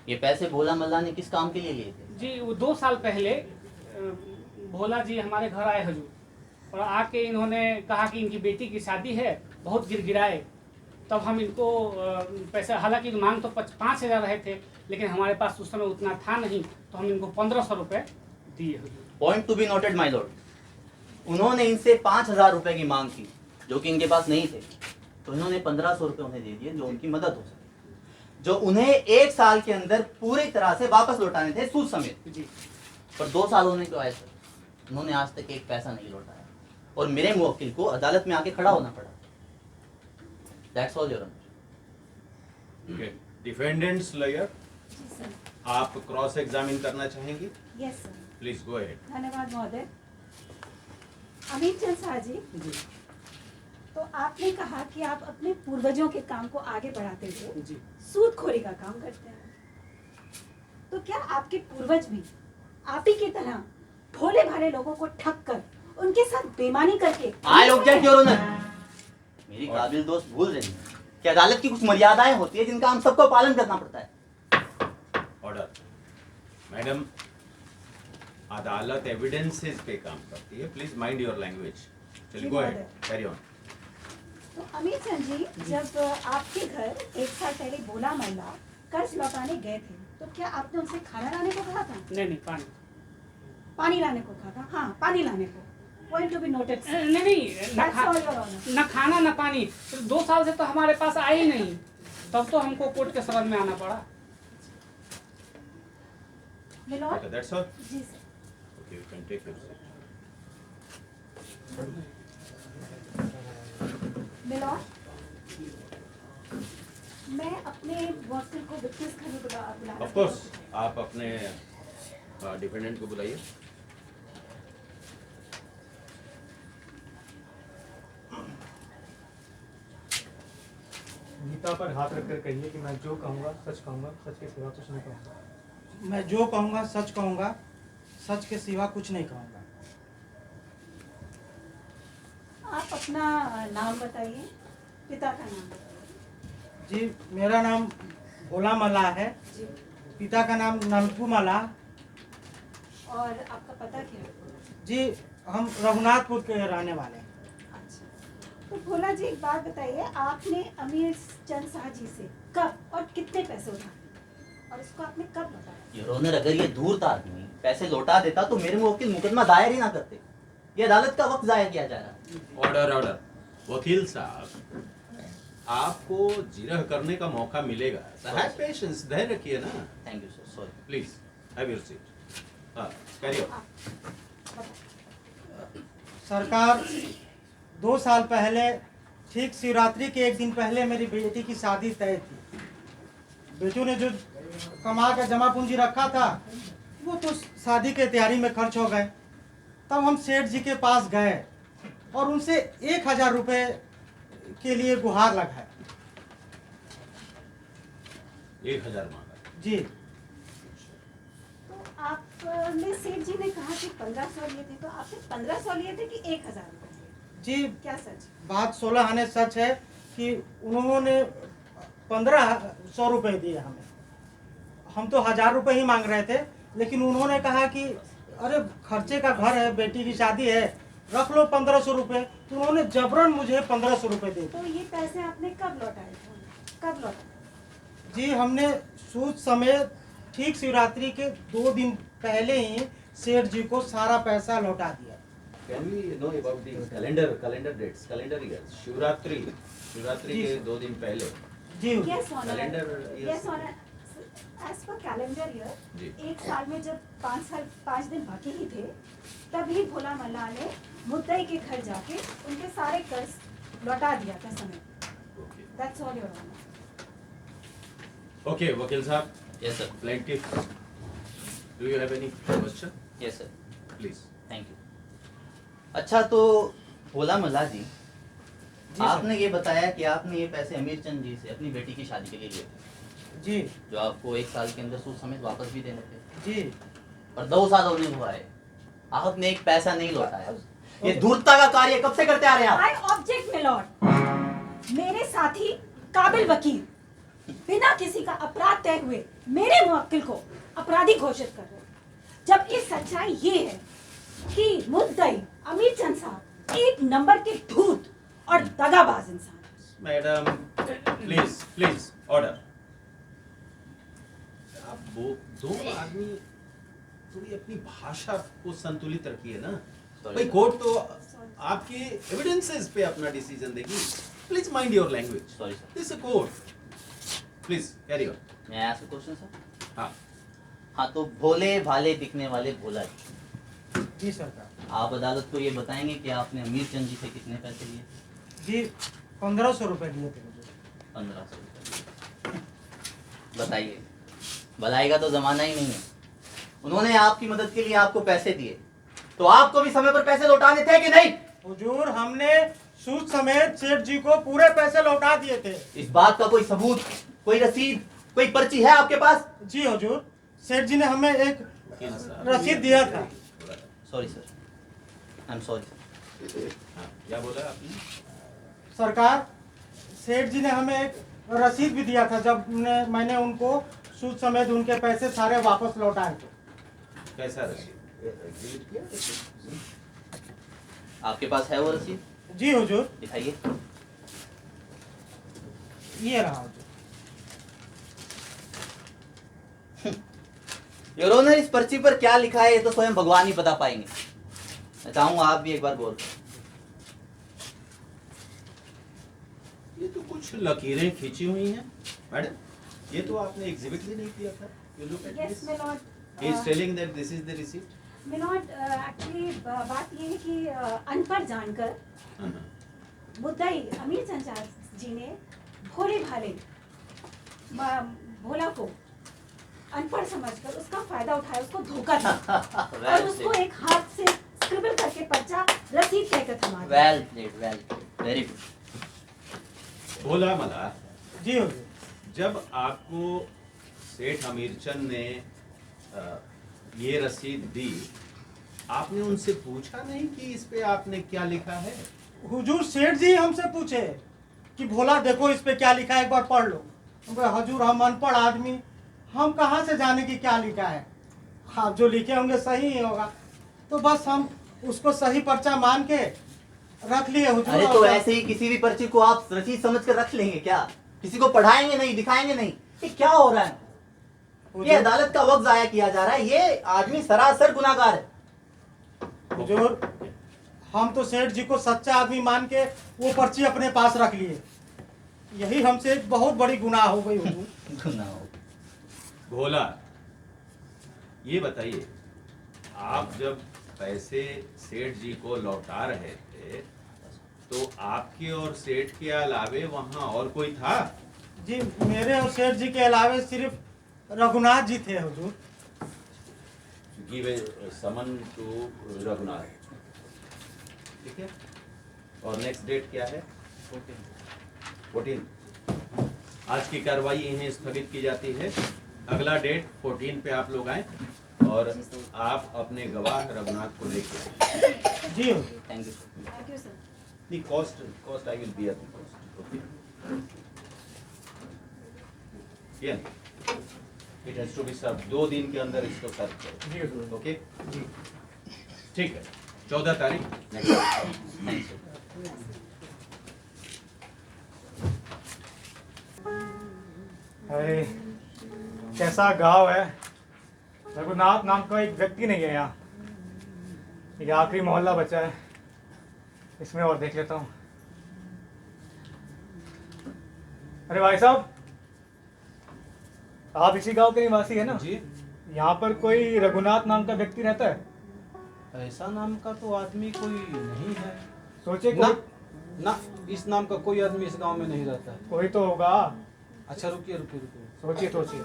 ये पैसे भोला मल्ला ने किस काम के लिए लिए थे? जी, वो 2 साल पहले भोला जी हमारे घर आए हजूर, और आके इन्होंने कहा कि इनकी बेटी की शादी है, बहुत गिड़गिड़ाए। तब हम इनको पैसा, हालांकि मांग तो 5,000 रहे थे, लेकिन हमारे पास उस समय उतना था नहीं, तो हम इनको 1,500 रुपये दिए हजूर। Point to be noted my Lord. उन्होंने इनसे 5,000 रुपए की मांग की जो कि इनके पास नहीं थे, तो इन्होंने 1,500 रुपये उन्हें दे दिए जो उनकी मदद हो सके। जो उन्हें 1 साल के अंदर पूरी तरह से वापस लौटाने थे, सूद समेत। जी पर 2 साल होने को आए सर, उन्होंने आज तक एक पैसा नहीं लौटाया और मेरे मुवक्किल को अदालत में आके खड़ा होना पड़ा। That's all your honour. Okay, defendant's lawyer, जी सर। आप क्रॉस एग्जामिन करना चाहेंगे? Yes sir. Please go ahead. धन्यवाद महोदय। अमित चंद शाह जी, जी तो आपने कहा कि आप अपने पूर्वजों के काम को आगे बढ़ाते हुए जी सूदखोरी का काम करते हैं, तो क्या आपके पूर्वज भी आप ही की तरह भोले भाले लोगों को ठग कर उनके साथ बेईमानी करके? I object your honour. मेरी काबिल दोस्त भूल रही है कि अदालत की कुछ मर्यादाएं होती है जिनका हम सबको पालन करना पड़ता है। ऑर्डर। मैडम, अदालत एविडेंसेस पे काम करती है, प्लीज माइंड योर लैंग्वेज। चलिए जी, गो अहेड, महोदय। Carry on. तो अमित चंद जी, जब आपके घर 1 साल पहले भोला महिला कर्ज लौटाने गए थे, तो क्या आपने उनसे खाना लाने को कहा था? नहीं पानी। पानी लाने को कहा था? हाँ, पानी लाने को। Point to be noted. नहीं That's all, Your Honor. न खाना न पानी। 2 साल से तो हमारे पास आए ही नहीं, तब तो हमको कोर्ट के समझ में आना पड़ा। मिलॉर्ड। Okay, that's all. जी sir. Okay, you can take your seat. Milord, मैं अपने वकील को विटनेस घर में बुलाना ऑफ कोर्स, आप अपने डिफेंडेंट को बुलाइए। गीता पर हाथ रखकर कहिए कि मैं जो कहूँगा सच कहूँगा, सच के सिवा कुछ नहीं कहूँगा। मैं जो कहूँगा सच कहूँगा, सच के सिवा कुछ नहीं कहूँगा। आप अपना नाम बताइए, पिता का नाम बताइए। जी, मेरा नाम भोला मला है, जी। पिता का नाम नलकू मला। और आपका पता क्या है? जी, हम रघुनाथपुर के रहने वाले हैं। अच्छा, तो भोला जी एक बात बताइए, आपने अमीर चंद शाह जी से कब और कितने पैसे उठाए और इसको आपने कब लौटाया? योर ऑनर, अगर ये धूर्त आदमी पैसे लौटा देता तो मेरे मुवक्किल मुकदमा दायर ही ना करते। ये अदालत का वक्त जाया किया जा रहा है। Order order. वकील साहब, आपको जिरह करने का मौका मिलेगा। हैव पेशेंस, धैर्य रखिए ना। Thank you sir, sorry. Please have your seat. Carry on. सरकार, 2 साल पहले ठीक शिवरात्रि के 1 दिन पहले मेरी बेटी की शादी तय थी। बेटू ने जो कमा के जमा पूंजी रखा था वो तो शादी के तैयारी में खर्च हो गए। तब हम सेठ जी के पास गए और उनसे 1000 रुपये के लिए गुहार लगाए। 1000 मांगा। जी, तो आपने सेठ जी ने कहा कि 1500 लिए थे, तो आपने 1500 लिए थे कि 1000 रुपए लिए? जी, क्या सच? बात 16 आने सच है कि उन्होंने 1500 रुपये दिए हमें। हम तो 1000 रुपये ही मांग रहे थे, लेकिन उन्होंने कहा कि अरे खर्चे का घर है, बेटी की शादी है, रख लो 1500 रुपये। तो उन्होंने जबरन मुझे 1500 रुपये दे दिए। तो ये पैसे आपने कब लौटाए थे? कब लौटाए? जी, हमने सूद समेत ठीक शिवरात्रि के 2 दिन पहले ही सेठ जी को सारा पैसा लौटा दिया। Can we know about the calendar dates, calendar years? Shivratri जी, के सर। 2 दिन पहले। जी, Yes, Honor. Calendar years. Yes, Honor. As per calendar year, जी। 1 साल में जब 5 दिन बाकी ही थे, तभी भोला मल्ला ने मुद्दई के घर जाके उनके सारे कर्ज लौटा दिया था समय। Okay. That's all, Your Honor. Okay, वकील साहब। Yes sir. Plaintiff, do you have any question? Yes sir, Please. Thank you. अच्छा, तो भोला मल्ला जी, सर। आपने ये बताया कि आपने ये पैसे अमीर चंद जी से अपनी बेटी की शादी के लिए लिए थे, जी, जो आपको 1 साल के अंदर सूद समेत वापस भी देने थे। जी। पर 2 साल होने को आए, आपने एक पैसा नहीं लौटाया। ये धूर्तता का कार्य कब से करते आ रहे हैं आप? I object, my lord. मेरे साथी काबिल वकील बिना किसी का अपराध तय हुए मेरे मुवक्किल को अपराधी घोषित कर रहे हैं, जबकि सच्चाई ये है कि मुद्दई अमीर चंद साहब 1 नंबर के धूर्त और दगाबाज इंसान हैं। Madam, please order. आप वो 2 आदमी थोड़ी अपनी भाषा को संतुलित रखिए ना। Sorry. भाई कोर्ट तो आपके एविडेंसेस पे अपना डिसीजन देगी। Please mind your language. Sorry sir. This is court. Please carry on. मैं आस्क क्वेश्चन सर? हाँ, हाँ, तो भोले भाले दिखने वाले भोला जी, जी सरकार। आप अदालत को ये बताएंगे कि आपने अमीर चंद जी से कितने पैसे लिए? जी 1500 रुपए दिए थे मुझे। 1500 रुपये। बताइए, भलाई का तो जमाना ही नहीं है। उन्होंने आपकी मदद के लिए आपको पैसे दिए, तो आपको भी समय पर पैसे लौटाने थे कि नहीं? हुजूर, हमने सूद समेत सेठ जी को पूरे पैसे लौटा दिए थे। इस बात का कोई सबूत, कोई रसीद, कोई पर्ची है आपके पास? जी हुजूर, सेठ जी ने हमें एक वकील साहब, रसीद दिया था। Sorry sir, I am sorry. हाँ, क्या बोला आपने? सरकार, सेठ जी ने हमें एक रसीद भी दिया था जब मैंने उनको सूद समेत उनके पैसे सारे वापस लौटाए थे। कैसा रसीद? एग्जीबिट किया? आपके पास है वो रसीद? जी हुजूर, दिखाइए। ये रहा हुजूर। योर ऑनर, इस पर्ची पर क्या लिखा है ये तो स्वयं भगवान ही बता पाएंगे। मैं चाहूंगा आप भी एक बार गौर करें। ये तो कुछ लकीरें खींची हुई हैं मैडम, ये तो आपने एग्जिबिट भी नहीं किया था। You look at Yes, this. my lord. He is telling that this is the receipt. My lord, actually बात ये है कि अनपढ़ जानकर हाँ, मुद्दाई अमीर चंद जी ने भोले भाले भोला को अनपढ़ समझकर उसका फायदा उठाया, उसको धोखा दिया और उसको एक हाथ से स्क्रिबल करके पर्चा रसीद कहकर थमा दिया। Well played, very good. बोला मला, जी हुजूर। जब आपको सेठ अमीरचंद ने ये रसीद दी, आपने उनसे पूछा नहीं कि इस पे आपने क्या लिखा है? हुजूर, सेठ जी हमसे पूछे कि भोला देखो इस पे क्या लिखा है, एक बार पढ़ लो। हम कहे, हुजूर हम अनपढ़ आदमी, हम कहाँ से जाने कि क्या लिखा है। आप जो लिखे होंगे सही ही होगा, तो बस हम उसको सही पर्चा मान के रख लिए हुजूर। अरे तो ऐसे ही किसी भी पर्ची को आप रसीद समझ कर रख लेंगे क्या? किसी को पढ़ाएंगे नहीं, दिखाएंगे नहीं? ये क्या हो रहा है? ये अदालत का वक्त जाया किया जा रहा है। ये आदमी सरासर गुनाहगार है। हुजूर, हम तो सेठ जी को सच्चा आदमी मान के वो पर्ची अपने पास रख लिए। यही हमसे एक बहुत बड़ी गुनाह हो गई हुजूर। गुनाह हो। भोला, ये बताइए, आप जब पैसे सेठ जी को लौटा रहे थे तो आपके और सेठ के अलावे वहां और कोई था? जी, मेरे और सेठ जी के अलावे सिर्फ रघुनाथ जी थे हुजूर। Give a summon to Raghunath, ठीक है। और नेक्स्ट डेट क्या है? 14। आज की कार्रवाई यहीं स्थगित की जाती है। अगला डेट 14 पे आप लोग आए और आप अपने गवाह रघुनाथ को लेके आए। जी हुजूर। Thank you. Thank you, sir. The cost I will bear the cost. Okay. Yeah. It has to be served. 2 दिन के अंदर इसको सर्व करो। जी हुजूर। ओके? ठीक है। 14 तारीख नेक्स्ट। Thank you. अरे कैसा गांव है। रघुनाथ नाम का एक व्यक्ति नहीं है यहाँ। ये आखिरी मोहल्ला बचा है, इसमें और देख लेता हूँ। अरे भाई साहब, आप इसी गांव के निवासी है ना? जी। यहाँ पर कोई रघुनाथ नाम का व्यक्ति रहता है? ऐसा नाम का तो आदमी कोई नहीं है। सोचे ना, कोई ना, इस नाम का कोई आदमी इस गांव में नहीं रहता है। कोई तो होगा। अच्छा रुकिए रुकिए रुकिए। सोचिए सोचिए।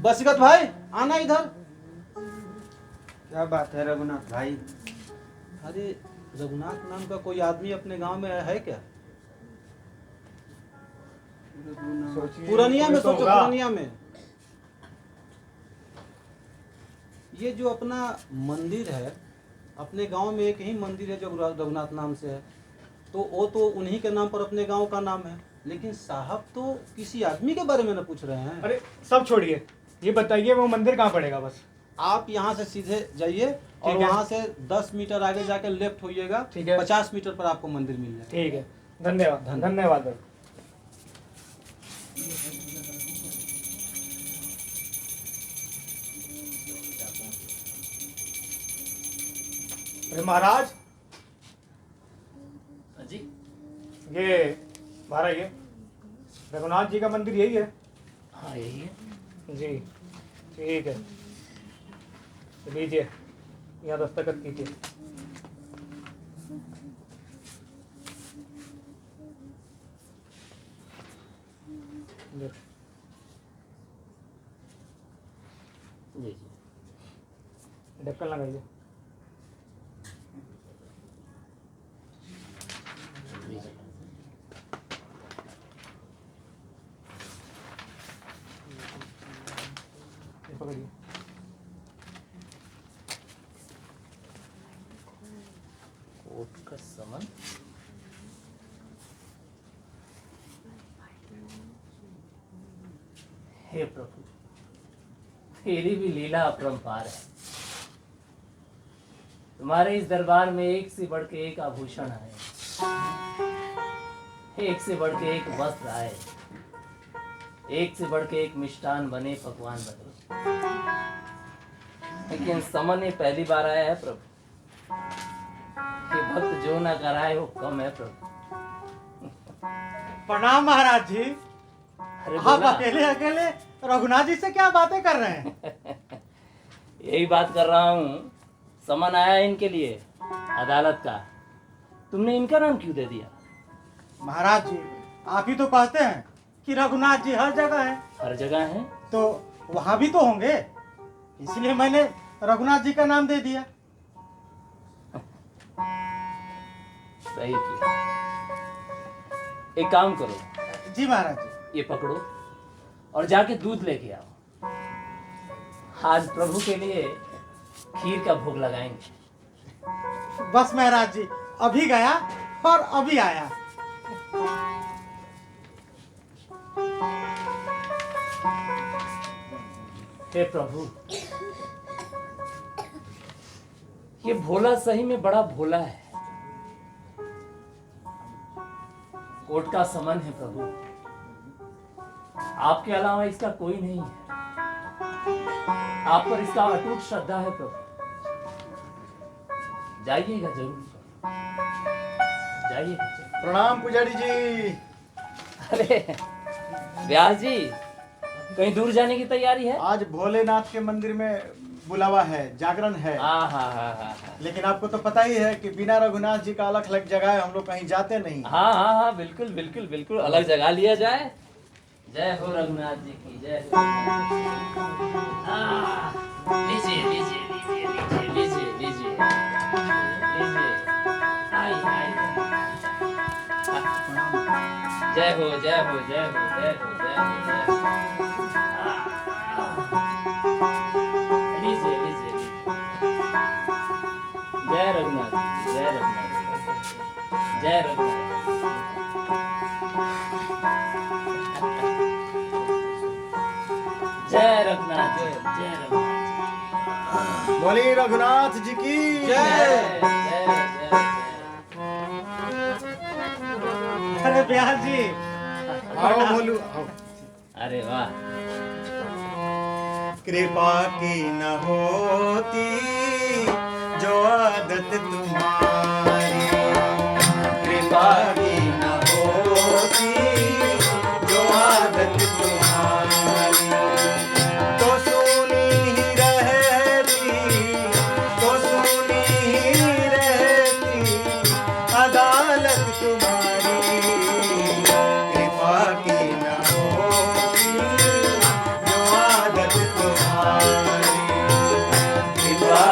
बसीगत भाई, आना इधर। क्या बात है रघुनाथ भाई? अरे रघुनाथ नाम का कोई आदमी अपने गांव में है क्या? सोचिए, पुरानिया में कोई तो सोचो, होगा। पुरानिया में। ये जो अपना मंदिर है, अपने गांव में एक ही मंदिर है जो रघुनाथ नाम से है, तो वो तो उन्हीं के नाम पर अपने गांव का नाम है। लेकिन साहब तो किसी आदमी के बारे में ना पूछ रहे हैं। अरे सब छोड़िए, ये बताइए वो मंदिर कहाँ पड़ेगा? बस आप यहाँ से सीधे जाइए और ठीक है। वहाँ से 10 मीटर आगे जाके लेफ्ट होइएगा। ठीक है। 50 मीटर पर आपको मंदिर मिल जाएगा। ठीक है, धन्यवाद धन्यवाद भाई। अरे महाराज, जी ये महाराज, ये रघुनाथ जी का मंदिर यही है। हाँ यही है। जी ठीक है, तो लीजिए यहाँ दस्तखत कीजिए। जी जी ढक्कन लगाइए। लीजिए। ये पकड़िए। कोर्ट का समन। हे प्रभु, तेरी भी लीला अपरंपार है। तुम्हारे इस दरबार में एक से बढ़ के एक आभूषण आए, एक से बढ़ के एक वस्त्र आए, एक से बढ़ के एक मिष्ठान बने, पकवान बने, लेकिन समन ये पहली बार आया है प्रभु। ये भक्त जो ना कराए वो कम है प्रभु। प्रणाम महाराज जी। अरे आप बोला। अकेले अकेले रघुनाथ जी से क्या बातें कर रहे हैं? यही बात कर रहा हूँ, समन आया है इनके लिए अदालत का। तुमने इनका नाम क्यों दे दिया? महाराज जी, आप ही तो कहते हैं कि रघुनाथ जी हर जगह हैं, हर जगह है। तो वहां भी तो होंगे, इसलिए मैंने रघुनाथ जी का नाम दे दिया। सही किया। एक काम करो, जी महाराज जी। ये पकड़ो और जाके दूध लेके आओ। आज प्रभु के लिए खीर का भोग लगाएंगे। बस महाराज जी, अभी गया और अभी आया। हे प्रभु, ये भोला सही में बड़ा भोला है। कोर्ट का समन है प्रभु, आपके अलावा इसका कोई नहीं है। आप पर इसका अटूट श्रद्धा है प्रभु। जाइएगा जरूर, जाइएगा जरूर। प्रणाम पुजारी जी। अरे व्यास जी, कहीं दूर जाने की तैयारी है? आज भोलेनाथ के मंदिर में बुलावा है, जागरण है। हाँ। लेकिन आपको तो पता ही है कि बिना रघुनाथ जी का अलग अलग जगह है, हम लोग कहीं जाते नहीं। हाँ, बिल्कुल बिल्कुल बिल्कुल, अलग जगह लिया जाए। जय हो रघुनाथ जी की जय हो। लीजिए लीजिए लीजिए लीजिए लीजिए लीजिए लीजिए। आई। जय हो जय हो जय हो जय हो जय हो जय हो। लीजिए लीजिए। जय रघुनाथ जी, जय रघुनाथ जी, जय रघुनाथ। जय रघुनाथ जी, जय रघुनाथ। बोली रघुनाथ जी की जय। अरे ब्यास जी, आओ बोलू आओ। अरे वाह। कृपा की न होती जो आदत तुम्हारी, कृपा की न होती जो आदत तुम्हारी, तो सुनी ही रहती, तो सुनी ही रहती अदालत तुम्हारी। कृपा की न होती जो आदत तुम्हारी, कृपा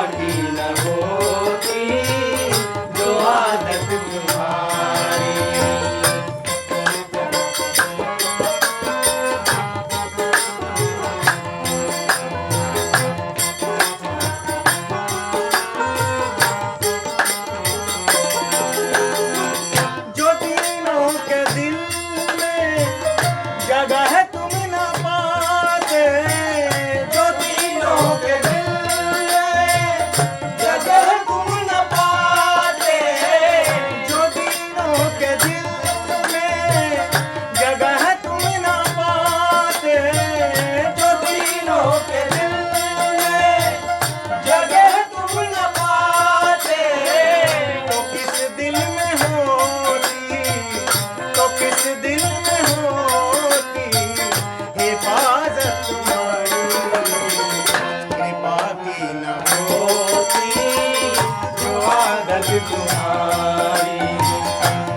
तुम्हारी,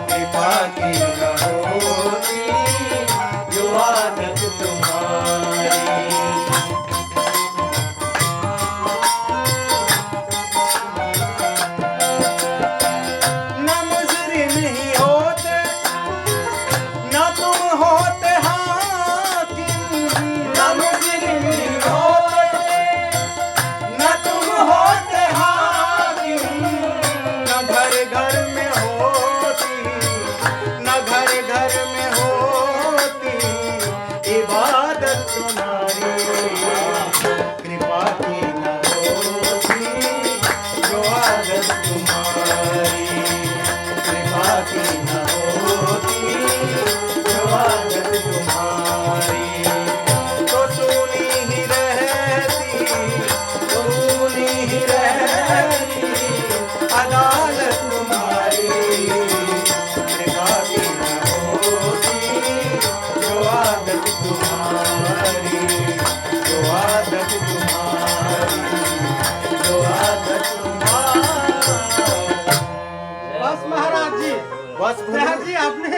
कृपा की न होती जो आदत तुम्हारी। न मुजरिम ही होते न तुम होते हाकिम, न मुजरिम ही होते न तुम होते हाकिम, न घर घर में होती, न घर घर में होती इबादत तुम्हारी, कृपा की न होती जो आदत तुम्हारी, कृपा की न होती जो आदत तुम्हारी। तो सुनी ही रहती, सुनी ही रहती अदालत तुम्हारी, कृपा की न होती जो आदत तुम्हारी, जो आदत तुम्हारी, जो आदत तुम्हारी। बस महाराज जी, बस महाराज जी आपने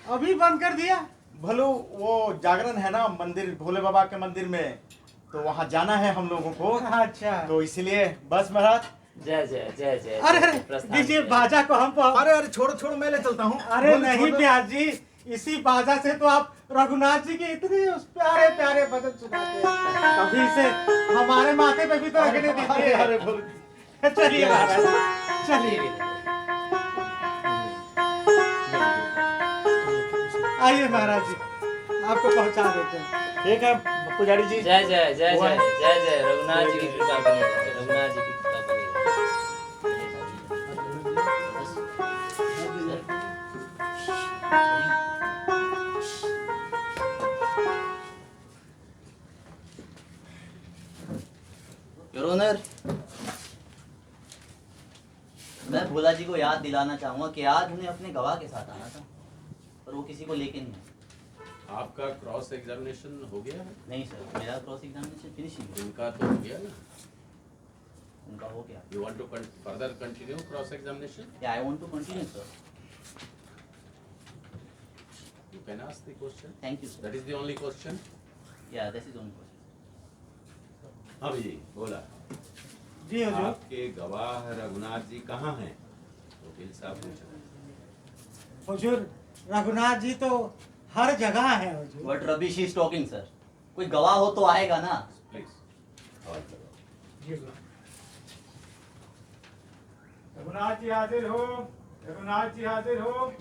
अभी बंद कर दिया। भलू वो जागरण है ना मंदिर, भोले बाबा के मंदिर में, तो वहाँ जाना है हम लोगों को, अच्छा, तो इसलिए बस महाराज। जय जय जय जय। अरे अरे प्रस्थान दीजिए किया। बाजा को हम अरे अरे छोड़ो छोड़ो, मैं ले चलता हूँ। अरे बोलो, नहीं छोड़ो। ब्यास जी, इसी बाजा से तो आप रघुनाथ जी के इतने उस प्यारे प्यारे भजन सुनाते हैं, कभी से हमारे माथे पे भी तो रखने अरे दीजिए। अरे बोलो। चलिए महाराज, चलिए आइए महाराज जी, आपको पहुंचा देते हैं। ठीक है पुजारी जी। जय जय जय हुआ जय है। जय जय रघुनाथ जी की कृपा बनी रहे, रघुनाथ जी की कृपा बनी रहे। योर ऑनर, मैं भोला जी को याद दिलाना चाहूंगा कि आज उन्हें अपने गवाह के साथ आना था, पर वो किसी को लेके नहीं आए। आपका क्रॉस एग्जामिनेशन हो गया है? नहीं सर, मेरा क्रॉस एग्जामिनेशन फिनिशिंग है। इनका तो हो गया ना? उनका हो गया। You want to further continue cross examination? Yeah I want to continue sir. You can ask the question. Thank you sir. That is the only question. Yeah this is only question. हाँ जी बोला। जी हुजूर। आपके गवाह रघुनाथ जी कहाँ हैं? वकील साहब पूछा। हुजूर रघुनाथ जी तो हर जगह है हुजूर। What rubbish is talking sir. कोई गवाह हो तो आएगा ना। प्लीज और जी हुजूर। रघुनाथ जी हाजिर हो, रघुनाथ जी हाजिर हो,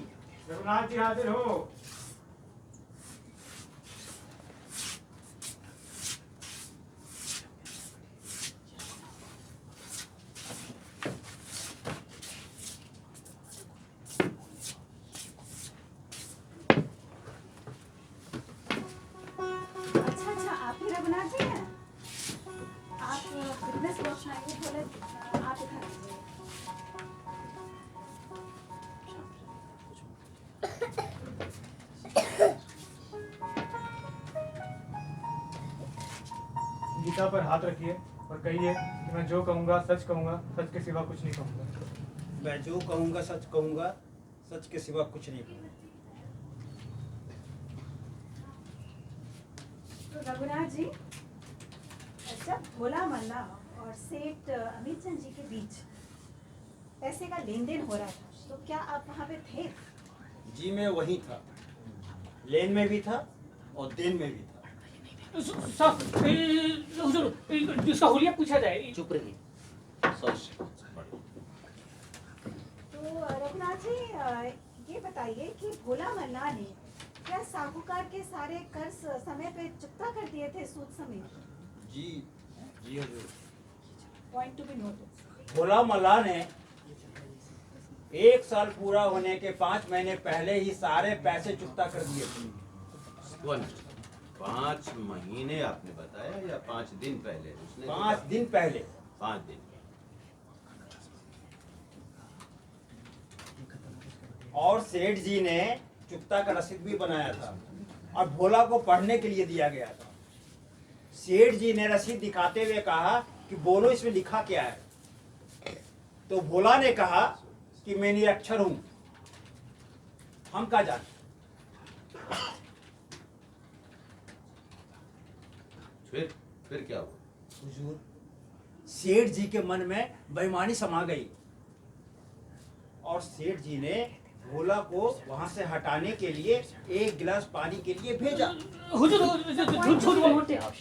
रघुनाथ जी हाजिर हो। अच्छा अच्छा, आप ही रघुनाथ जी हैं? आप फिटनेस कोच आएंगे बोले, आप इधर आइए। गीता पर हाथ रखिए और कहिए कि मैं जो कहूँगा सच कहूँगा, सच के सिवा कुछ नहीं कहूँगा। मैं जो कहूँगा सच कहूँगा, सच के सिवा कुछ नहीं कहूँगा। तो रघुनाथ जी, जब भोला मल्ला और सेठ अमित चंद जी के बीच पैसे का लेन देन हो रहा था, तो क्या आप वहाँ पे थे? जी मैं वहीं था, लेन में भी था और देन में भी था। हुजूर इसका हुलिया पूछा जाए। चुप रहिए। तो रघुनाथ जी, ये बताइए कि भोला मल्ला ने क्या साहूकार के सारे कर्ज समय पे चुकता कर दिए थे, सूद समेत? जी जी हजूर। Point to be noted. Bhola Malla ने 1 साल पूरा होने के 5 महीने पहले ही सारे पैसे चुकता कर दिए थे। 5 महीने आपने बताया या 5 दिन पहले? उसने 5 दिन पहले। 5 दिन। और सेठ जी ने चुकता का रसीद भी बनाया था और भोला को पढ़ने के लिए दिया गया था। सेठ जी ने रसीद दिखाते हुए कहा कि बोलो इसमें लिखा क्या है। तो भोला ने कहा कि मैं निरक्षर हूं। हम क्या जाने। फिर क्या हुआ? हुजूर, सेठ जी के मन में बेईमानी समा गई और सेठ जी ने भोला को वहां से हटाने के लिए एक गिलास पानी के लिए भेजा। हुजूर झूठ झूठ बोलते आप।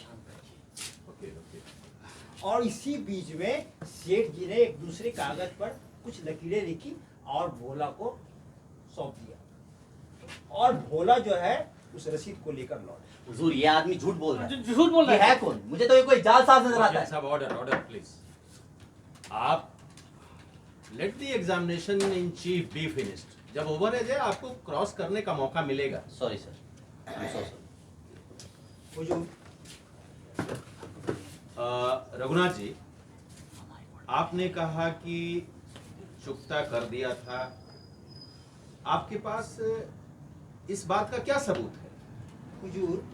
और इसी बीच में सेठ जी ने एक दूसरे कागज पर कुछ लकीरें लिखी और भोला को सौंप दिया और भोला जो है उस रसीद को लेकर लौटा। हुजूर, ये आदमी झूठ बोल रहा है। झूठ बोल ये रहा है कौन? मुझे तो ये कोई जालसाज नजर आता है। सब ऑर्डर प्लीज। आप let the examination in chief be finished. जब ओवर एज है आपको क्रॉस करने का मौका मिलेगा। सॉरी सर, हुजूर, रघुनाथ जी, आपने कहा कि चुकता कर दिया था। आपके पास इस बात का क्या सबूत है? हुजूर,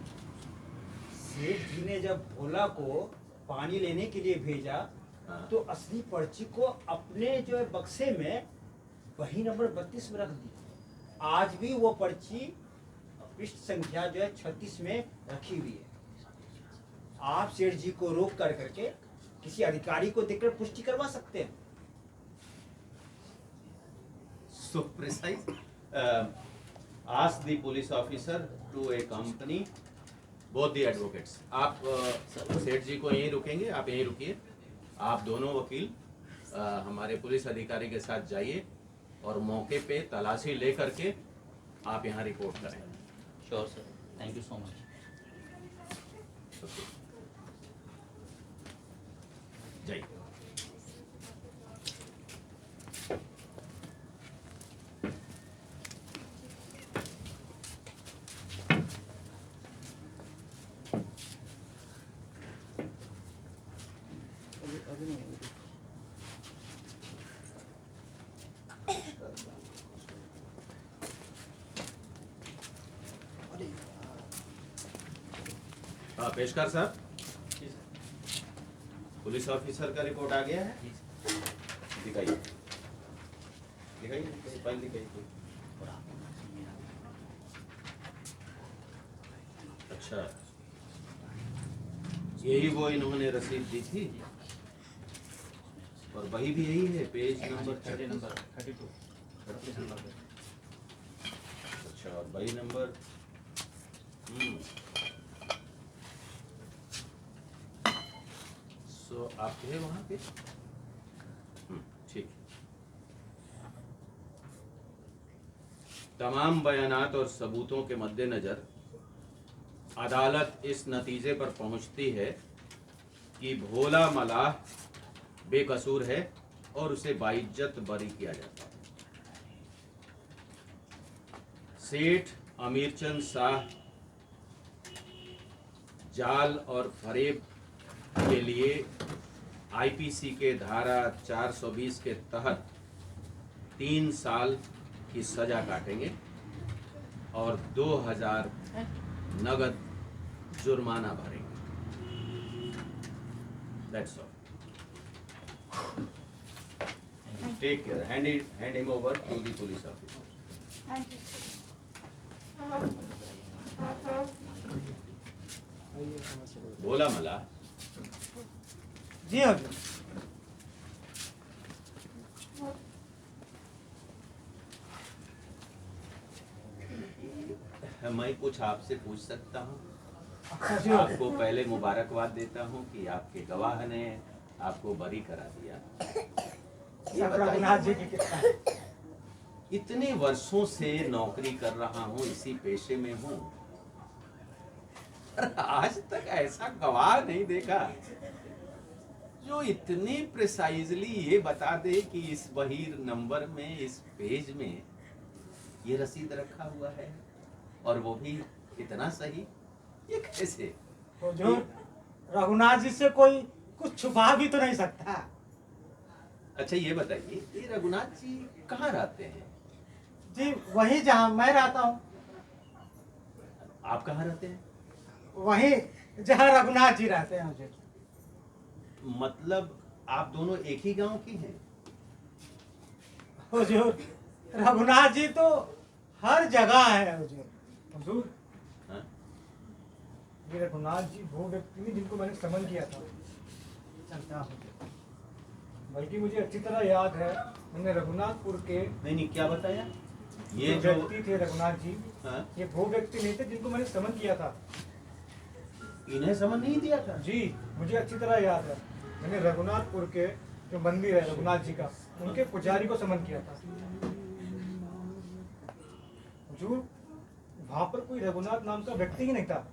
सेठ जी ने जब भोला को पानी लेने के लिए भेजा तो असली पर्ची को अपने जो है बक्से में वही नंबर 32 में रख दी। आज भी वो पर्ची पृष्ठ संख्या जो है 36 में रखी हुई है। आप सेठ जी को रोक कर करके किसी अधिकारी को देखकर पुष्टि करवा सकते हैं। So precise. Ask the police officer to accompany both the advocates. आप सेठ जी को यहीं रुकेंगे, आप यहीं रुकिए। आप दोनों वकील हमारे पुलिस अधिकारी के साथ जाइए और मौके पे तलाशी ले करके आप यहाँ रिपोर्ट करें। Sure sir, thank you so much. जाइए। पेशकार साहब, पुलिस ऑफिसर का रिपोर्ट आ गया है। दिखाइए दिखाइए फाइल दिखाइए। अच्छा, यही वो इन्होंने रसीद दी थी और वही भी यही है, पेज नंबर 32। अच्छा, और वही नंबर तो आप थे वहां पे? ठीक। तमाम बयानात और सबूतों के मद्देनजर अदालत इस नतीजे पर पहुंचती है कि भोला मलाह बेकसूर है और उसे बाइज्जत बरी किया जाता है। सेठ अमीरचंद शाह जाल और फरेब के लिए आईपीसी के धारा 420 के तहत 3 साल की सजा काटेंगे और 2000 नगद जुर्माना भरेंगे। That's all. Take care. Hand him over to the police officer. Thank you. Bhola Malla, जी हजूर। मैं कुछ आपसे पूछ सकता हूँ? जी आपको पहले मुबारकबाद देता हूँ कि आपके गवाह ने आपको बरी करा दिया। ये रघुनाथ जी बताइए, की कृपा है। इतने वर्षों से नौकरी कर रहा हूँ, इसी पेशे में हूँ, आज तक ऐसा गवाह नहीं देखा जो इतनी प्रिसाइजली ये बता दे कि इस वही नंबर में, इस पेज में ये रसीद रखा हुआ है और वो भी इतना सही। ये कैसे? हुजूर, रघुनाथ जी से कोई कुछ छुपा भी तो नहीं सकता। अच्छा ये बताइए, ये रघुनाथ जी कहाँ रहते हैं? जी वही जहाँ मैं रहता हूँ। आप कहाँ रहते हैं? वही जहाँ रघुनाथ जी रहते हैं। मुझे मतलब आप दोनों एक ही गांव के हैं? हुजूर, रघुनाथ जी तो हर जगह है हुजूर। हुजूर, हाँ? ये रघुनाथ जी वो व्यक्ति नहीं जिनको मैंने समन किया था। चलता हूँ। बल्कि मुझे अच्छी तरह याद है, मैंने रघुनाथपुर के नहीं क्या बताया? ये जो जो व्यक्ति थे रघुनाथ जी, हाँ? ये वो व्यक्ति नहीं थे जिनको मैंने समन किया था। इन्हें समन नहीं दिया था? जी, मुझे अच्छी तरह याद है, मैंने रघुनाथपुर के जो मंदिर है रघुनाथ जी का, उनके पुजारी को समन किया था। हुजूर, वहां पर कोई रघुनाथ नाम का व्यक्ति ही नहीं था।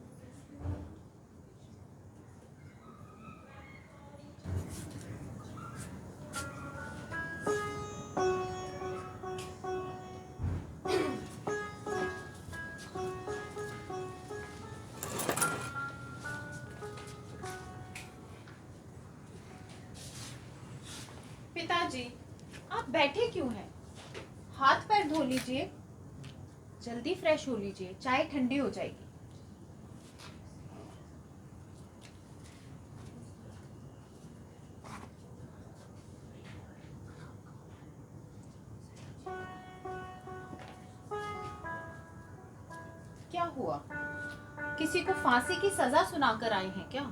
पिताजी, आप बैठे क्यों हैं? हाथ पैर धो लीजिए, जल्दी फ्रेश हो लीजिए, चाय ठंडी हो जाएगी। क्या हुआ? किसी को फांसी की सजा सुनाकर आए हैं क्या?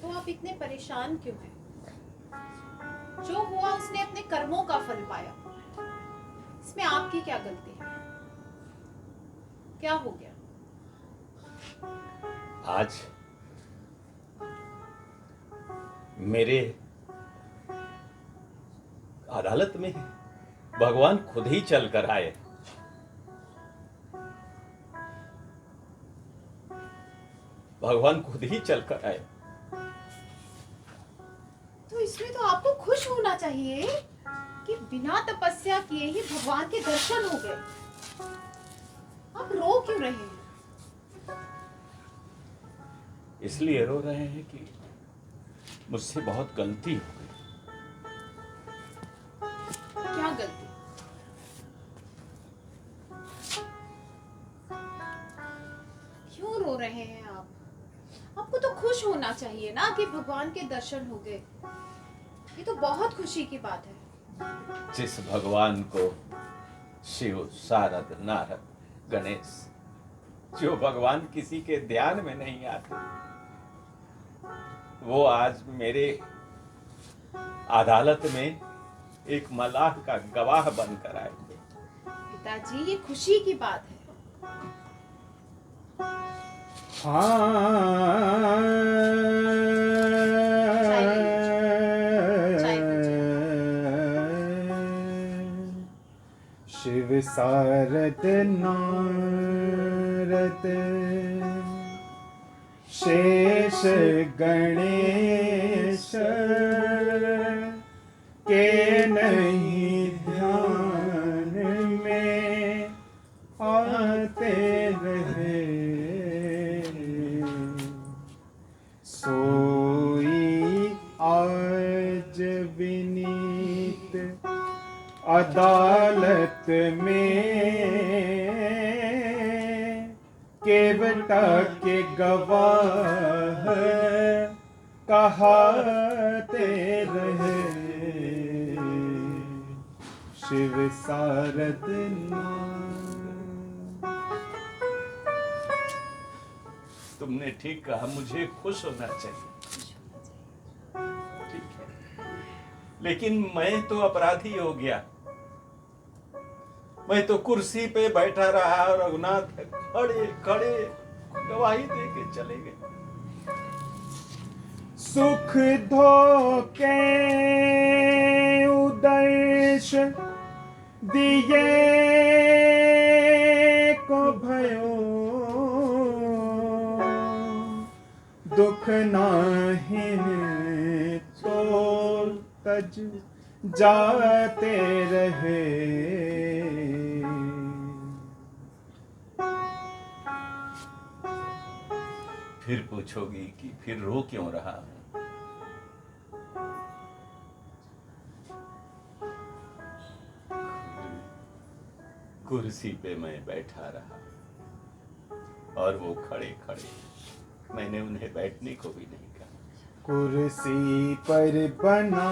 तो आप इतने परेशान क्यों हैं? जो हुआ उसने अपने कर्मों का फल पाया, इसमें आपकी क्या गलती है? क्या हो गया? आज मेरे अदालत में भगवान खुद ही चल कर आए। भगवान खुद ही चल कर आए। तो इसमें तो आपको खुश होना चाहिए कि बिना तपस्या किए ही भगवान के दर्शन हो गए। आप रो क्यों रहे हैं? इसलिए रो रहे हैं कि मुझसे बहुत गलती हो गई। क्या गलती? क्यों रो रहे हैं आप? आपको तो खुश होना चाहिए ना कि भगवान के दर्शन हो गए। ये तो बहुत खुशी की बात है। जिस भगवान को शिव, शारद, नारद, गणेश, जो भगवान किसी के ध्यान में नहीं आते, वो आज मेरे अदालत में एक मलाह का गवाह बनकर आए। पिताजी, ये खुशी की बात है। शिव शारद नारद शेष गणेश के नहीं ध्यान में आते रहे, सोई आज विनीत अदालत में केवटा के गवाह कहाते रहे, शिव शारद तुमने ठीक कहा, मुझे खुश होना चाहिए। ठीक है, लेकिन मैं तो अपराधी हो गया। मैं तो कुर्सी पे बैठा रहा और रघुनाथ खड़े खड़े गवाही दे के चले गए। सुख धोके उदर्श दिए को भयो, दुख नाहिन तो तज जाते रहे, फिर पूछोगी कि फिर रो क्यों रहा हूं? कुर्सी पे मैं बैठा रहा और वो खड़े खड़े मैंने उन्हें बैठने को भी नहीं कहा। कुर्सी पर बना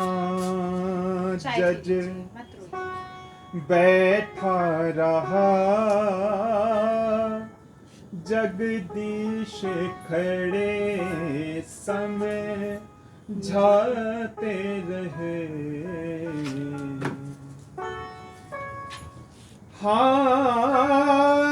चाय जज पीजिए, मत रोइए। बैठा रहा, जगदीश खड़े समय झाते रहे। हाँ